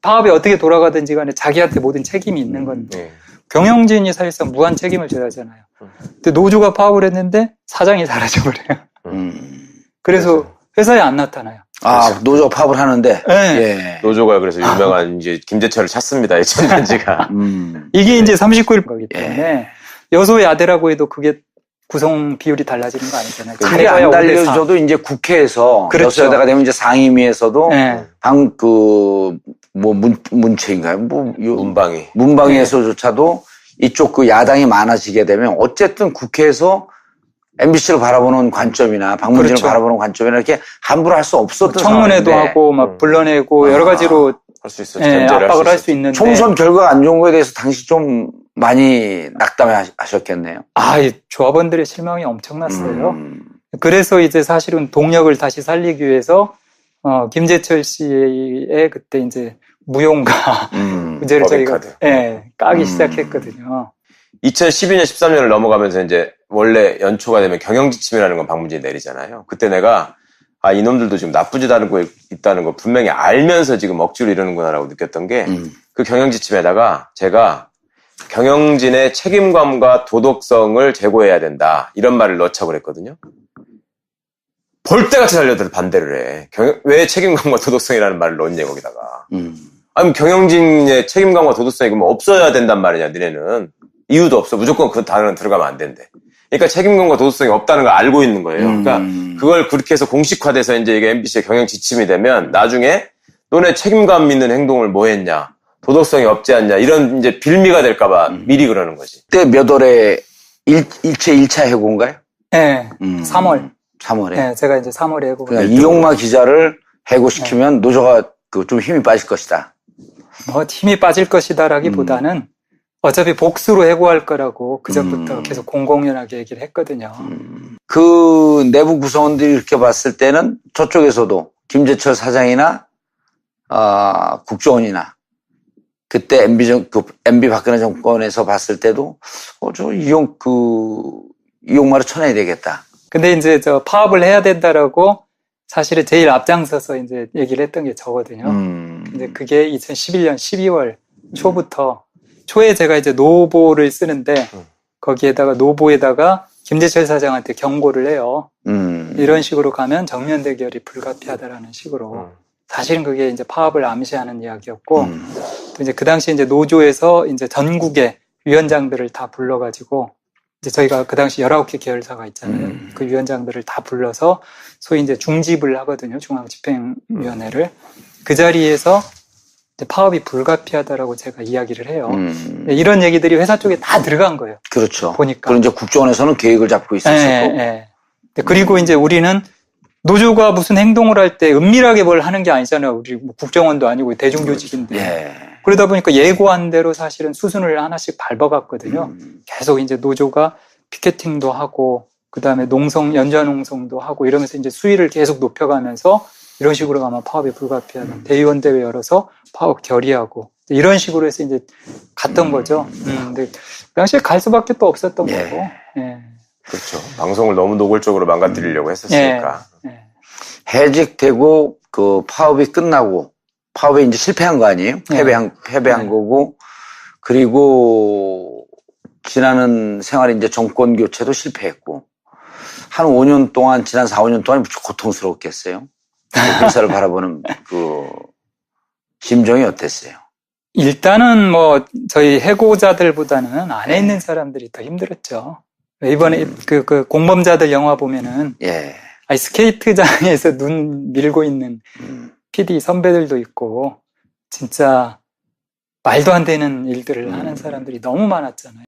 파업이 어떻게 돌아가든지 간에 자기한테 모든 책임이 있는 건데 경영진이 사실상 무한 책임을 져야 하잖아요. 근데 노조가 파업을 했는데 사장이 사라져버려요. 그래서 회사에 안 나타나요. 노조가 파업을 하는데. 노조가 그래서 유명한 이제 김재철을 찾습니다. 전단지가. 이게 이제 39일 거기 때문에 여소야대라고 해도 그게 구성 비율이 달라지는 거 아니잖아요. 그게 안 달려져도 이제 국회에서 여소야대가 되면 이제 상임위에서도 문체인가요? 문방위에서조차도 이쪽 야당이 많아지게 되면 어쨌든 국회에서 MBC를 바라보는 관점이나 박문진을 바라보는 관점이나 이렇게 함부로 할 수 없었던 청문회도 하고 막 불러내고 여러 가지로 할 수 있었죠. 압박을 할 수 있는데 총선 결과가 안 좋은 거에 대해서 당시 좀 많이 낙담해 하셨겠네요. 이 조합원들의 실망이 엄청났어요. 그래서 이제 사실은 동력을 다시 살리기 위해서 김재철 씨의 그때 이제 무용과 문제를 저희가 까기 시작했거든요. 2012년, 13년을 넘어가면서 이제 원래 연초가 되면 경영지침이라는 건 박문진이 내리잖아요. 그때 내가 이놈들도 지금 나쁘지도 않은 거 있다는 거 분명히 알면서 지금 억지로 이러는구나라고 느꼈던 게 그 경영지침에다가 제가 경영진의 책임감과 도덕성을 제고해야 된다. 이런 말을 넣자고 그랬거든요. 벌떼같이 달려들어 반대를 해. 왜 책임감과 도덕성이라는 말을 넣었냐, 거기다가. 아니, 경영진의 책임감과 도덕성이 그러면 없어야 된단 말이냐, 니네는. 이유도 없어. 무조건 그 단어는 들어가면 안 된대. 그러니까 책임감과 도덕성이 없다는 걸 알고 있는 거예요. 그러니까 그걸 그렇게 해서 공식화돼서 이제 이게 MBC의 경영 지침이 되면 나중에 너네 책임감 있는 행동을 뭐 했냐, 도덕성이 없지 않냐, 이런 이제 빌미가 될까봐 미리 그러는 거지. 그때 몇 월에 일체 1차 해고인가요? 네, 3월. 3월에. 네, 제가 이제 3월에 해고. 그러니까 이용마 기자를 해고시키면 노조가 좀 힘이 빠질 것이다. 뭐 힘이 빠질 것이다라기보다는 어차피 복수로 해고할 거라고 그전부터 계속 공공연하게 얘기를 했거든요. 그 내부 구성원들이 이렇게 봤을 때는 저쪽에서도 김재철 사장이나 국정원이나 그때 MB 박근혜 정권에서 봤을 때도 저 이용마를 쳐내야 되겠다. 근데 이제 파업을 해야 된다라고 사실은 제일 앞장서서 이제 얘기를 했던 게 저거든요. 근데 그게 2011년 12월 초부터 초에 제가 이제 노보를 쓰는데 거기에다가 노보에다가 김재철 사장한테 경고를 해요. 이런 식으로 가면 정면 대결이 불가피하다라는 식으로. 사실은 그게 이제 파업을 암시하는 이야기였고, 또 이제 그 당시 이제 노조에서 이제 전국의 위원장들을 다 불러가지고, 이제 저희가 그 당시 19개 계열사가 있잖아요. 그 위원장들을 다 불러서 소위 이제 중집을 하거든요. 중앙집행위원회를. 그 자리에서 이제 파업이 불가피하다라고 제가 이야기를 해요. 이런 얘기들이 회사 쪽에 다 들어간 거예요. 그렇죠. 보니까. 그리고 이제 국정원에서는 계획을 잡고 있었고. 그리고 이제 우리는 노조가 무슨 행동을 할 때 은밀하게 뭘 하는 게 아니잖아요. 우리 뭐 국정원도 아니고 대중조직인데. 예. 그러다 보니까 예고한 대로 사실은 수순을 하나씩 밟아갔거든요. 계속 이제 노조가 피켓팅도 하고, 그 다음에 연좌농성도 하고 이러면서 이제 수위를 계속 높여가면서 이런 식으로 가면 파업이 불가피하다. 대의원 대회 열어서 파업 결의하고 이런 식으로 해서 이제 갔던 거죠. 근데 그 당시에 갈 수밖에 또 없었던 거고. 예. 그렇죠. 방송을 너무 노골적으로 망가뜨리려고 했었으니까. 해직되고 그 파업이 끝나고 파업에 이제 실패한 거 아니에요? 패배한 거고, 그리고 지나는 생활에 이제 정권 교체도 실패했고, 한 5년 동안, 지난 4, 5년 동안 무척 고통스러웠겠어요. 회사를 바라보는 그 심정이 어땠어요? 일단은 뭐 저희 해고자들보다는 안에 있는 사람들이 더 힘들었죠. 이번에 그 공범자들 영화 보면은 스케이트장에서 눈 밀고 있는 PD 선배들도 있고 진짜 말도 안 되는 일들을 하는 사람들이 너무 많았잖아요.